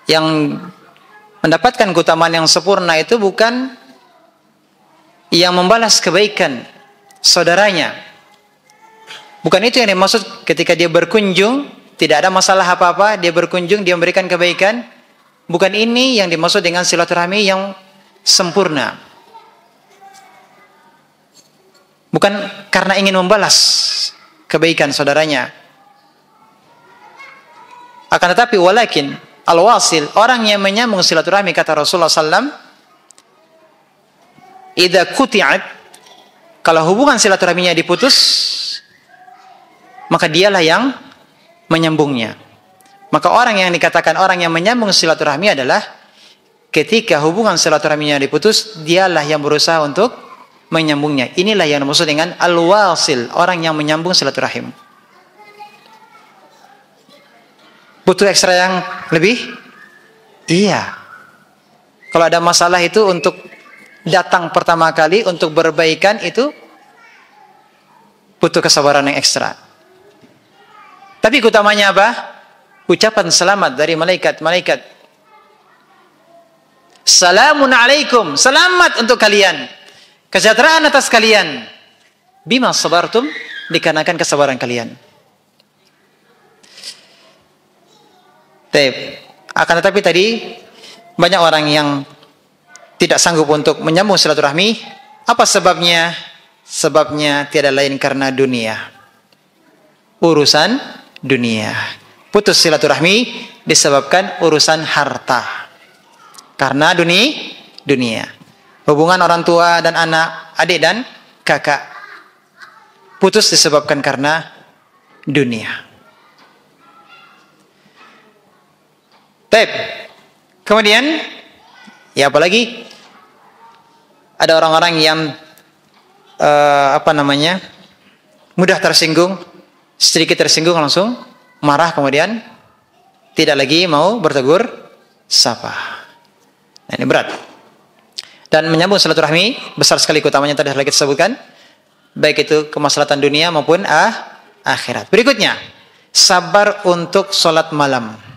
Yang mendapatkan keutamaan yang sempurna itu bukan yang membalas kebaikan saudaranya. Bukan itu yang dimaksud ketika dia berkunjung, tidak ada masalah apa-apa, dia berkunjung, dia memberikan kebaikan. Bukan ini yang dimaksud dengan silaturahmi yang sempurna. Bukan karena ingin membalas kebaikan saudaranya. Akan tetapi walakin al-wasil, orang yang menyambung silaturahmi, kata Rasulullah SAW, idza quti'at, kalau hubungan silaturahminya diputus, maka dialah yang menyambungnya. Maka orang yang dikatakan orang yang menyambung silaturahmi adalah ketika hubungan silaturahminya diputus, dialah yang berusaha untuk menyambungnya. Inilah yang dimaksud dengan al-wasil, orang yang menyambung silaturahim. Butuh ekstra yang lebih? Iya. Kalau ada masalah itu untuk datang pertama kali untuk berbaikan itu butuh kesabaran yang ekstra. Tapi utamanya apa? Ucapan selamat dari malaikat-malaikat. Salamun alaikum, selamat untuk kalian. Kesejahteraan atas kalian. Bima sabartum, dikarenakan kesabaran kalian. Akan tetapi tadi banyak orang yang tidak sanggup untuk menyambung silaturahmi. Apa sebabnya? Sebabnya tiada lain karena dunia. Urusan dunia. Putus silaturahmi disebabkan urusan harta. Karena dunia. Hubungan orang tua dan anak, adik dan kakak putus disebabkan karena dunia. Kemudian, ya apalagi ada orang-orang yang mudah tersinggung, sedikit tersinggung langsung marah, kemudian tidak lagi mau bertegur sapa. Nah, ini berat. Dan menyambung silaturahmi besar sekali keutamanya tadi telah kita sebutkan, baik itu kemaslahatan dunia maupun akhirat. Berikutnya, sabar untuk sholat malam.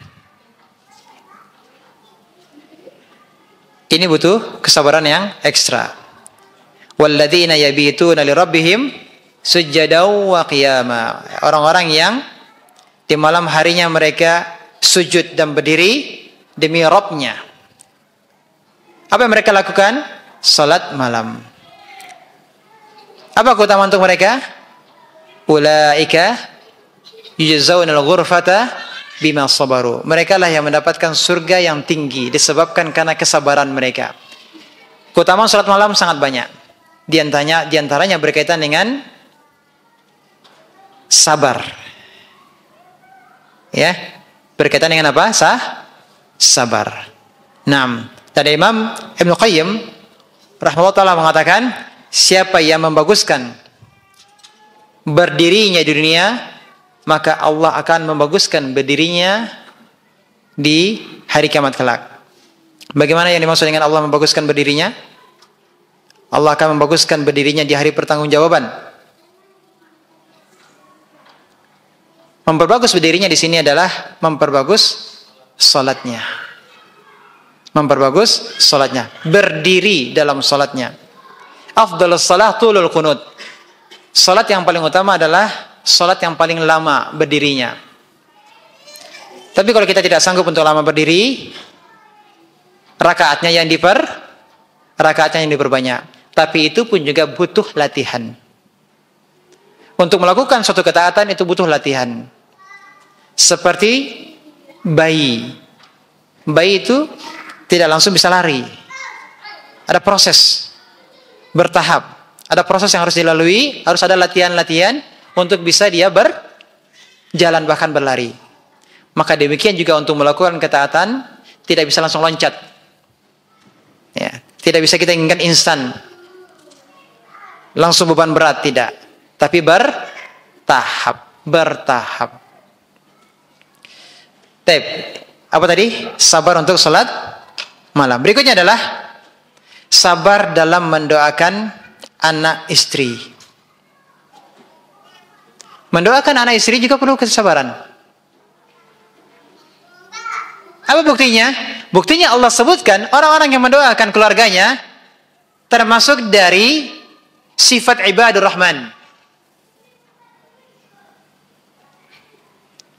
Ini butuh kesabaran yang ekstra. Walladzina yabituna lirabbihim sujadaw wa qiyama. Orang-orang yang di malam harinya mereka sujud dan berdiri demi Rabbnya. Apa yang mereka lakukan? Salat malam. Apa keutamaan untuk mereka? Ulaika yujzaunal ghurfata bima sabaru. Mereka lah yang mendapatkan surga yang tinggi disebabkan karena kesabaran mereka. Keutamaan salat malam sangat banyak. Di antaranya berkaitan dengan sabar. Ya, berkaitan dengan apa? Sabar. 6. Tadi Imam Ibnu Qayyim rahimahullah taala mengatakan, siapa yang membaguskan berdirinya di dunia, maka Allah akan membaguskan berdirinya di hari kiamat kelak. Bagaimana yang dimaksud dengan Allah membaguskan berdirinya? Allah akan membaguskan berdirinya di hari pertanggungjawaban. Memperbagus berdirinya di sini adalah memperbagus salatnya. Memperbagus salatnya, berdiri dalam salatnya. Afdhalus shalah tulul qunut. Salat yang paling utama adalah salat yang paling lama berdirinya. Tapi kalau kita tidak sanggup untuk lama berdiri, rakaatnya yang diperbanyak. Tapi itu pun juga butuh latihan. Untuk melakukan suatu ketaatan itu butuh latihan. Seperti bayi. Bayi itu tidak langsung bisa lari. Ada proses bertahap. Ada proses yang harus dilalui, harus ada latihan-latihan untuk bisa dia berjalan bahkan berlari. Maka demikian juga untuk melakukan ketaatan tidak bisa langsung loncat. Ya, tidak bisa kita inginkan instan. Langsung beban berat tidak, tapi bertahap. Apa tadi? Sabar untuk salat malam. Berikutnya adalah sabar dalam mendoakan anak istri. Mendoakan anak istri juga perlu kesabaran. Apa buktinya? Buktinya Allah sebutkan orang-orang yang mendoakan keluarganya termasuk dari sifat ibadur rahman.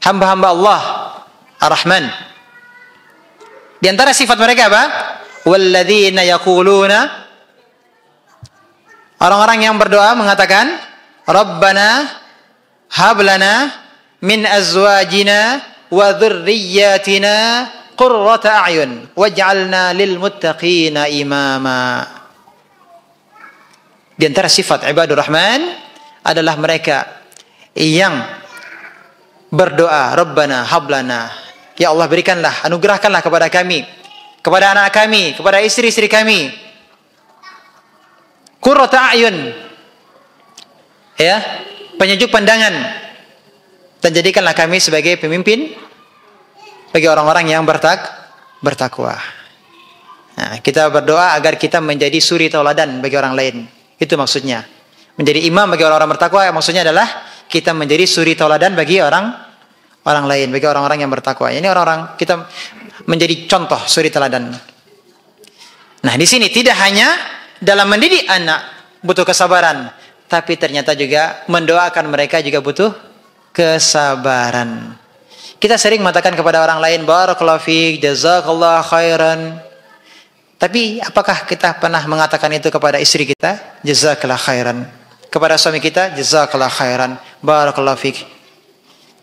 Hamba-hamba Allah Ar-Rahman. Di antara sifat mereka apa? Walladzina yaquluna, orang-orang yang berdoa mengatakan, Rabbana hab lana min azwajina wa dzurriyyatina qurrata a'yun waj'alna lil muttaqina imama. Di antara sifat ibadur rahman adalah mereka yang berdoa, Rabbana hablana, ya Allah berikanlah, anugerahkanlah kepada kami, kepada anak kami, kepada istri-istri kami, qurrata a'yun, ya, penyejuk pandangan, dan jadikanlah kami sebagai pemimpin bagi orang-orang yang bertakwa. Nah, kita berdoa agar kita menjadi suri tauladan bagi orang lain. Itu maksudnya. Menjadi imam bagi orang-orang bertakwa, maksudnya adalah kita menjadi suri tauladan bagi orang lain, bagi orang-orang yang bertakwa. Ini orang-orang kita menjadi contoh suri teladan. Nah, di sini tidak hanya dalam mendidik anak butuh kesabaran, tapi ternyata juga mendoakan mereka juga butuh kesabaran. Kita sering mengatakan kepada orang lain, barakallahu fiik, jazakallahu khairan. Tapi apakah kita pernah mengatakan itu kepada istri kita? Jazakallahu khairan. Kepada suami kita, jazakallahu khairan, barakallahu fiik.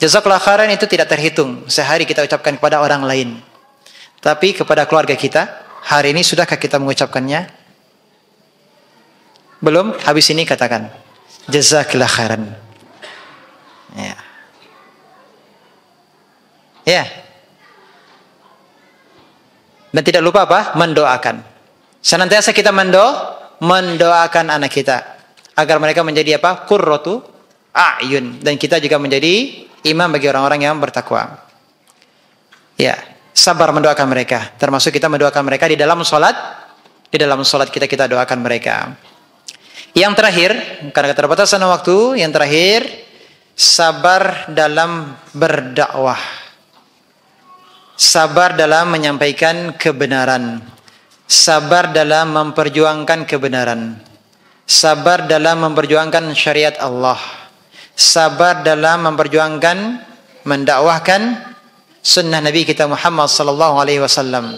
Jazakallahu khairan itu tidak terhitung sehari kita ucapkan kepada orang lain. Tapi kepada keluarga kita, hari ini sudahkah kita mengucapkannya? Belum? Habis ini katakan jazakallahu khairan. Ya. Ya. Dan tidak lupa apa? Mendoakan. Senantiasa kita mendoakan anak kita agar mereka menjadi apa? Qurratu a'yun, dan kita juga menjadi imam bagi orang-orang yang bertakwa. Ya, sabar mendoakan mereka. Termasuk kita mendoakan mereka di dalam salat. Di dalam salat kita doakan mereka. Yang terakhir, karena keterbatasan waktu, yang terakhir, sabar dalam berdakwah. Sabar dalam menyampaikan kebenaran. Sabar dalam memperjuangkan kebenaran. Sabar dalam memperjuangkan syariat Allah. Sabar dalam memperjuangkan, mendakwahkan sunnah Nabi kita Muhammad sallallahu alaihi wasallam.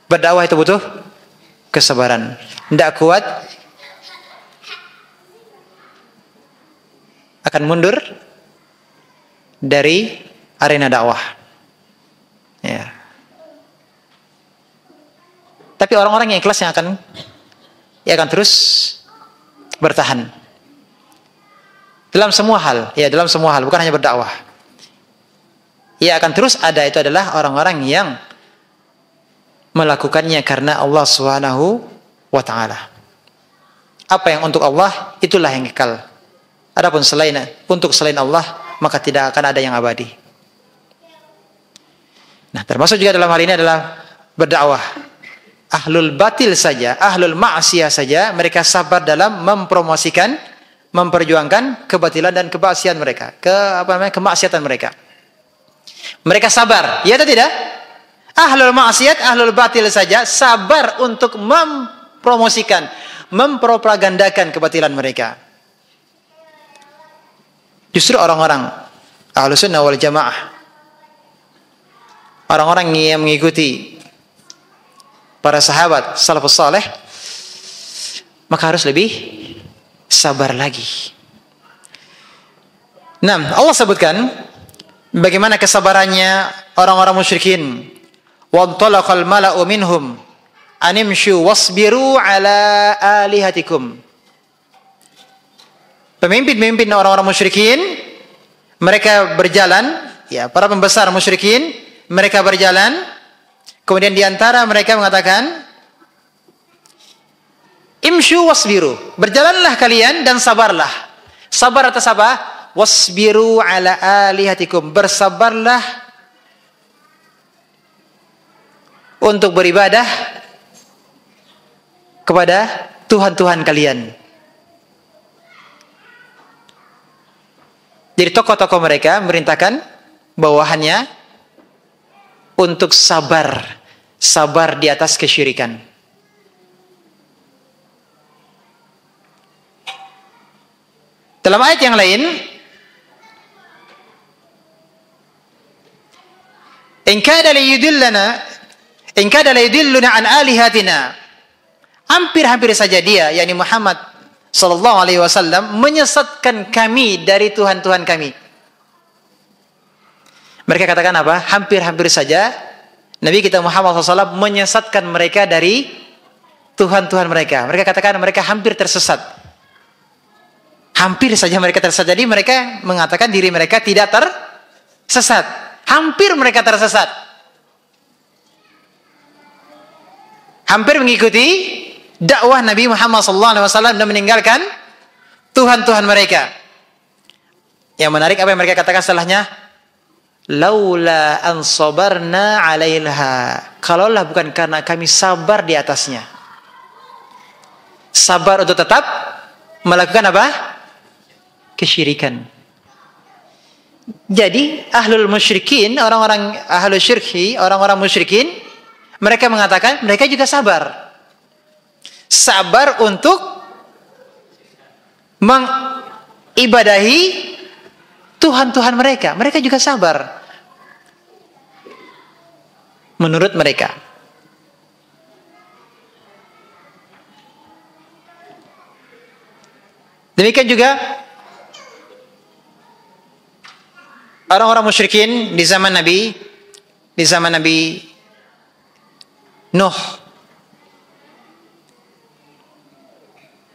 Berdakwah itu butuh kesabaran. Tidak kuat akan mundur dari arena dakwah. Ya. Tapi orang-orang yang ikhlas yang akan terus bertahan dalam semua hal, ya, dalam semua hal, bukan hanya berdakwah. Ya, akan terus ada, itu adalah orang-orang yang melakukannya karena Allah Subhanahu wa taala. Apa yang untuk Allah, itulah yang kekal. Adapun untuk selain Allah, maka tidak akan ada yang abadi. Nah, termasuk juga dalam hal ini adalah berdakwah. Ahlul batil saja, ahlul ma'siyah saja, mereka sabar dalam mempromosikan, memperjuangkan kebatilan dan kemaksiatan mereka, kemaksiatan mereka. Mereka sabar, ya atau tidak? Ahlul maksiat, ahlul batil saja sabar untuk mempromosikan, mempropagandakan kebatilan mereka. Justru orang-orang Ahlus Sunnah wal Jamaah, orang-orang yang mengikuti para sahabat salafus saleh, maka harus lebih sabar lagi. Nah, Allah sebutkan bagaimana kesabarannya orang-orang musyrikin. Wantolaqal mala'u minhum animshu wasbiru ala alihatikum. Pemimpin-pemimpin orang-orang musyrikin, mereka berjalan, ya, para pembesar musyrikin, mereka berjalan, kemudian di antara mereka mengatakan, imshu wasbiru, berjalanlah kalian dan sabarlah. Sabar atas apa? Wasbiru ala alihatikum, bersabarlah untuk beribadah kepada Tuhan-Tuhan kalian. Jadi tokoh-tokoh mereka memerintahkan bawahannya untuk sabar. Sabar di atas kesyirikan. Dalam ayat yang lain, in kada la yudilluna an alihatina. Hampir-hampir saja dia, yakni Muhammad sallallahu alaihi wasallam, menyesatkan kami dari Tuhan-Tuhan kami. Mereka katakan apa? Hampir-hampir saja Nabi kita Muhammad SAW menyesatkan mereka dari Tuhan-Tuhan mereka. Mereka katakan mereka hampir tersesat. Hampir saja mereka tersesat. Jadi mereka mengatakan diri mereka tidak tersesat. Hampir mereka tersesat. Hampir mengikuti dakwah Nabi Muhammad SAW dan meninggalkan Tuhan-Tuhan mereka. Yang menarik apa yang mereka katakan setelahnya? Laula an sabarna 'alaiha. Kalaulah bukan karena kami sabar di atasnya. Sabar untuk tetap melakukan apa? Kesyirikan. Jadi ahlul musyrikin, orang-orang ahlul syirki, orang-orang musyrikin, mereka mengatakan mereka juga sabar. Sabar untuk mengibadahi Tuhan-Tuhan mereka. Mereka juga sabar. Menurut mereka. Demikian juga orang-orang musyrikin di zaman Nabi Nuh.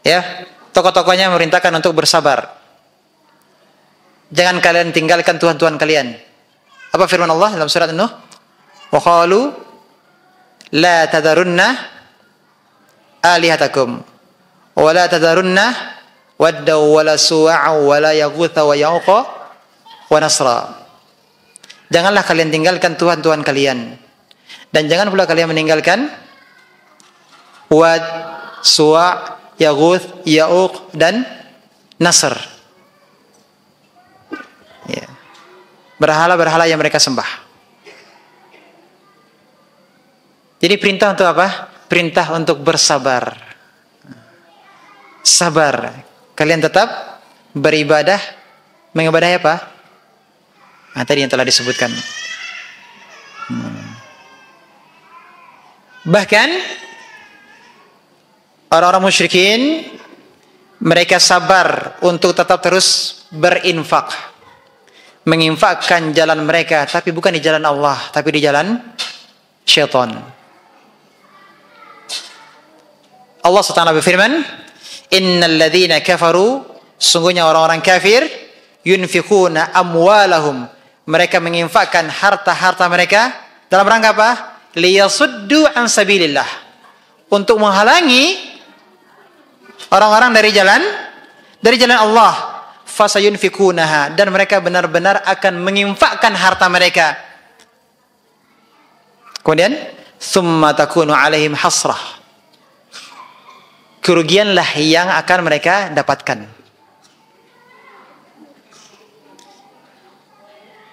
Ya, tokoh-tokohnya memerintahkan untuk bersabar. Jangan kalian tinggalkan Tuhan-Tuhan kalian. Apa firman Allah dalam surat Nuh? Wa qalu la tadarunna alihatakum wa la tadarunna wadda wa la suwa'a wa la yaghutha wa ya'uqa wa nasra. Janganlah kalian tinggalkan Tuhan-Tuhan kalian, dan jangan pula kalian meninggalkan Wad, Suwa', Yaghuth, Ya'uq dan Nasr. Ya. Berhala-berhala yang mereka sembah. Jadi perintah untuk apa? Perintah untuk bersabar. Sabar. Kalian tetap beribadah. Mengibadahi apa? Nah, tadi yang telah disebutkan. Bahkan orang-orang musyrikin, mereka sabar untuk tetap terus berinfak. Menginfakkan jalan mereka, tapi bukan di jalan Allah, tapi di jalan syaitan. Allah SWT berfirman, innal ladzina kafaru, sungguhnya orang-orang kafir, yunfikuna amwalahum, mereka menginfakkan harta-harta mereka dalam rangka apa? Liyasuddu an sabilillah, untuk menghalangi orang-orang dari jalan Allah. Fasayunfikunaha, dan mereka benar-benar akan menginfakkan harta mereka. Kemudian summa takunu alaihim hasrah, kerugianlah yang akan mereka dapatkan.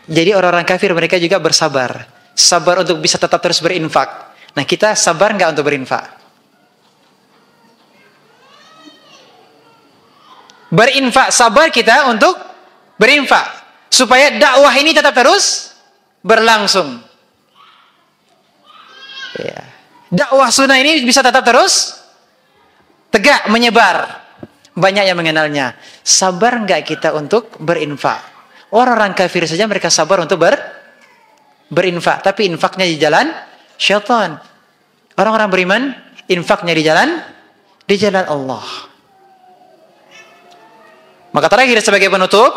Jadi orang-orang kafir mereka juga bersabar. Sabar untuk bisa tetap terus berinfak. Nah, kita sabar nggak untuk berinfak? Berinfak, sabar kita untuk berinfak. Supaya dakwah ini tetap terus berlangsung. Ya. Dakwah sunnah ini bisa tetap terus tegak, menyebar. Banyak yang mengenalnya. Sabar enggak kita untuk berinfak? Orang-orang kafir saja mereka sabar untuk berinfak. Tapi infaknya di jalan syaitan. Orang-orang beriman, infaknya di jalan Allah. Maka terakhir sebagai penutup,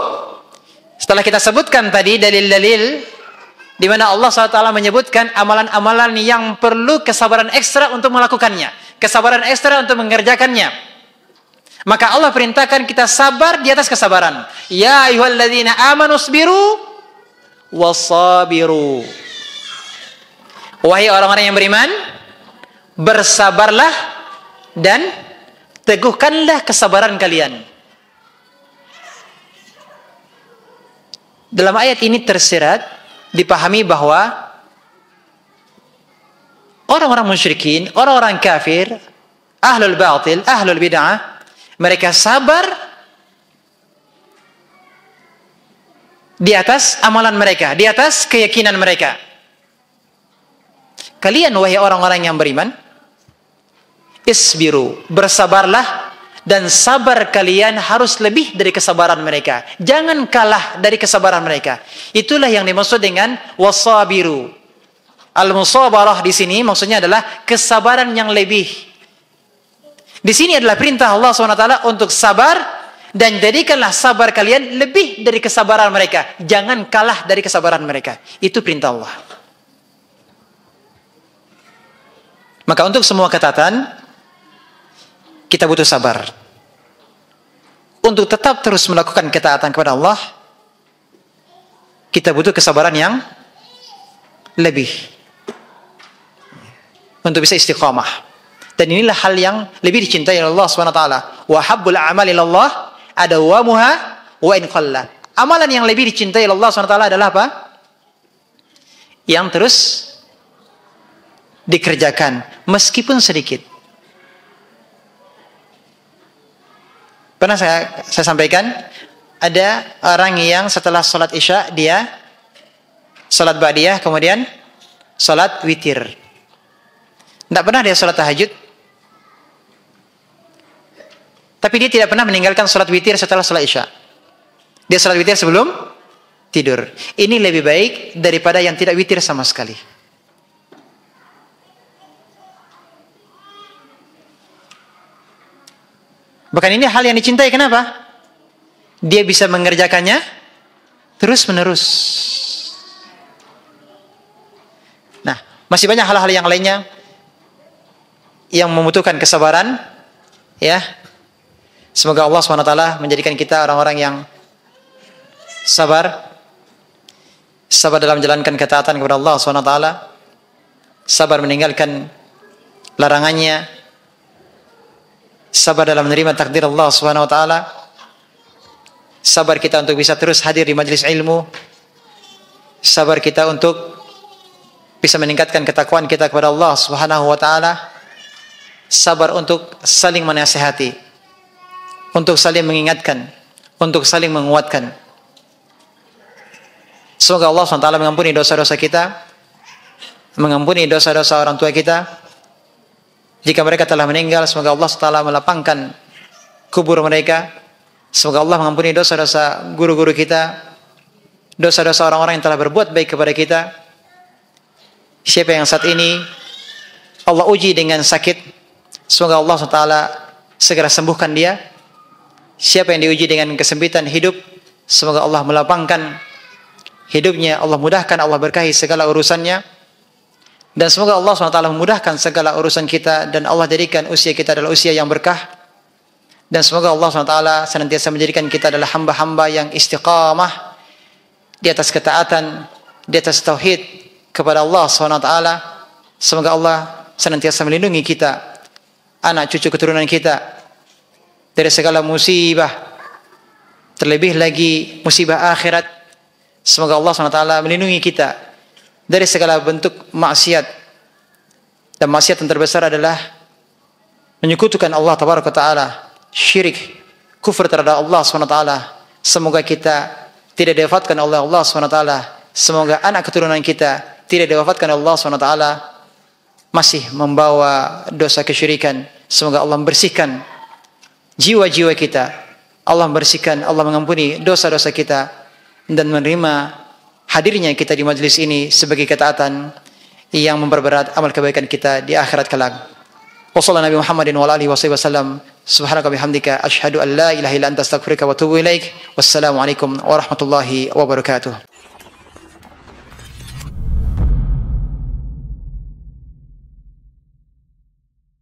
setelah kita sebutkan tadi dalil-dalil di mana Allah SWT menyebutkan amalan-amalan yang perlu kesabaran ekstra untuk melakukannya, kesabaran ekstra untuk mengerjakannya, maka Allah perintahkan kita sabar di atas kesabaran. Ya ayyuhalladzina amanu sabiru wasabiru. Wahai orang-orang yang beriman, bersabarlah dan teguhkanlah kesabaran kalian. Dalam ayat ini tersirat, dipahami bahwa Orang-orang musyrikin, orang-orang kafir, ahlul batil, ahlul bid'ah, mereka sabar di atas amalan mereka, di atas keyakinan mereka. Kalian wahai orang-orang yang beriman, isbiru, bersabarlah, dan sabar kalian harus lebih dari kesabaran mereka. Jangan kalah dari kesabaran mereka. Itulah yang dimaksud dengan wasabiru. Al-musabarah di sini maksudnya adalah kesabaran yang lebih. Di sini adalah perintah Allah SWT untuk sabar, dan jadikanlah sabar kalian lebih dari kesabaran mereka. Jangan kalah dari kesabaran mereka. Itu perintah Allah. Maka untuk semua ketaatan, kita butuh sabar. Untuk tetap terus melakukan ketaatan kepada Allah, kita butuh kesabaran yang lebih. Untuk bisa istiqamah. Dan inilah hal yang lebih dicintai oleh Allah SWT. Wa habbul a'mal ilallah adawamuha wa in qalla. Amalan yang lebih dicintai oleh Allah SWT adalah apa? Yang terus dikerjakan meskipun sedikit. Pernah saya sampaikan, ada orang yang setelah sholat isya dia sholat ba'diyah, kemudian sholat witir. Tidak pernah dia sholat tahajud, tapi dia tidak pernah meninggalkan sholat witir setelah sholat isya. Dia sholat witir sebelum tidur. Ini lebih baik daripada yang tidak witir sama sekali. Bahkan ini hal yang dicintai. Kenapa? Dia bisa mengerjakannya terus menerus. Nah, masih banyak hal-hal yang lainnya yang membutuhkan kesabaran, ya. Semoga Allah SWT menjadikan kita orang-orang yang sabar dalam menjalankan ketaatan kepada Allah SWT, sabar meninggalkan larangannya, sabar dalam menerima takdir Allah SWT, sabar kita untuk bisa terus hadir di majelis ilmu, sabar kita untuk bisa meningkatkan ketakwaan kita kepada Allah SWT, sabar untuk saling menasihati, untuk saling mengingatkan, untuk saling menguatkan. Semoga Allah SWT mengampuni dosa-dosa kita, mengampuni dosa-dosa orang tua kita. Jika mereka telah meninggal, semoga Allah SWT melapangkan kubur mereka. Semoga Allah mengampuni dosa-dosa guru-guru kita, dosa-dosa orang-orang yang telah berbuat baik kepada kita. Siapa yang saat ini Allah uji dengan sakit, semoga Allah SWT segera sembuhkan dia. Siapa yang diuji dengan kesempitan hidup, semoga Allah melapangkan hidupnya, Allah mudahkan, Allah berkahi segala urusannya. Dan semoga Allah SWT memudahkan segala urusan kita, dan Allah jadikan usia kita adalah usia yang berkah. Dan semoga Allah SWT senantiasa menjadikan kita adalah hamba-hamba yang istiqamah di atas ketaatan, di atas tauhid kepada Allah SWT. Semoga Allah senantiasa melindungi kita, anak cucu keturunan kita, dari segala musibah, terlebih lagi musibah akhirat. Semoga Allah SWT melindungi kita dari segala bentuk maksiat. Dan maksiat yang terbesar adalah menyekutukan Allah Tabaraka Ta'ala, syirik, kufur terhadap Allah SWT. Semoga kita tidak diwafatkan oleh Allah SWT. Semoga anak keturunan kita tidak diwafatkan oleh Allah SWT masih membawa dosa kesyirikan. Semoga Allah membersihkan jiwa-jiwa kita, Allah membersihkan, Allah mengampuni dosa-dosa kita, dan menerima hadirnya kita di majlis ini sebagai ketaatan yang memperberat amal kebaikan kita di akhirat kelak. Wassallallahu Nabi Muhammadin wa alihi wasallam. Subhanaka bihamdika asyhadu an la ilaha illa anta astaghfiruka wa atubu ilaik. Wassalamualaikum warahmatullahi wabarakatuh.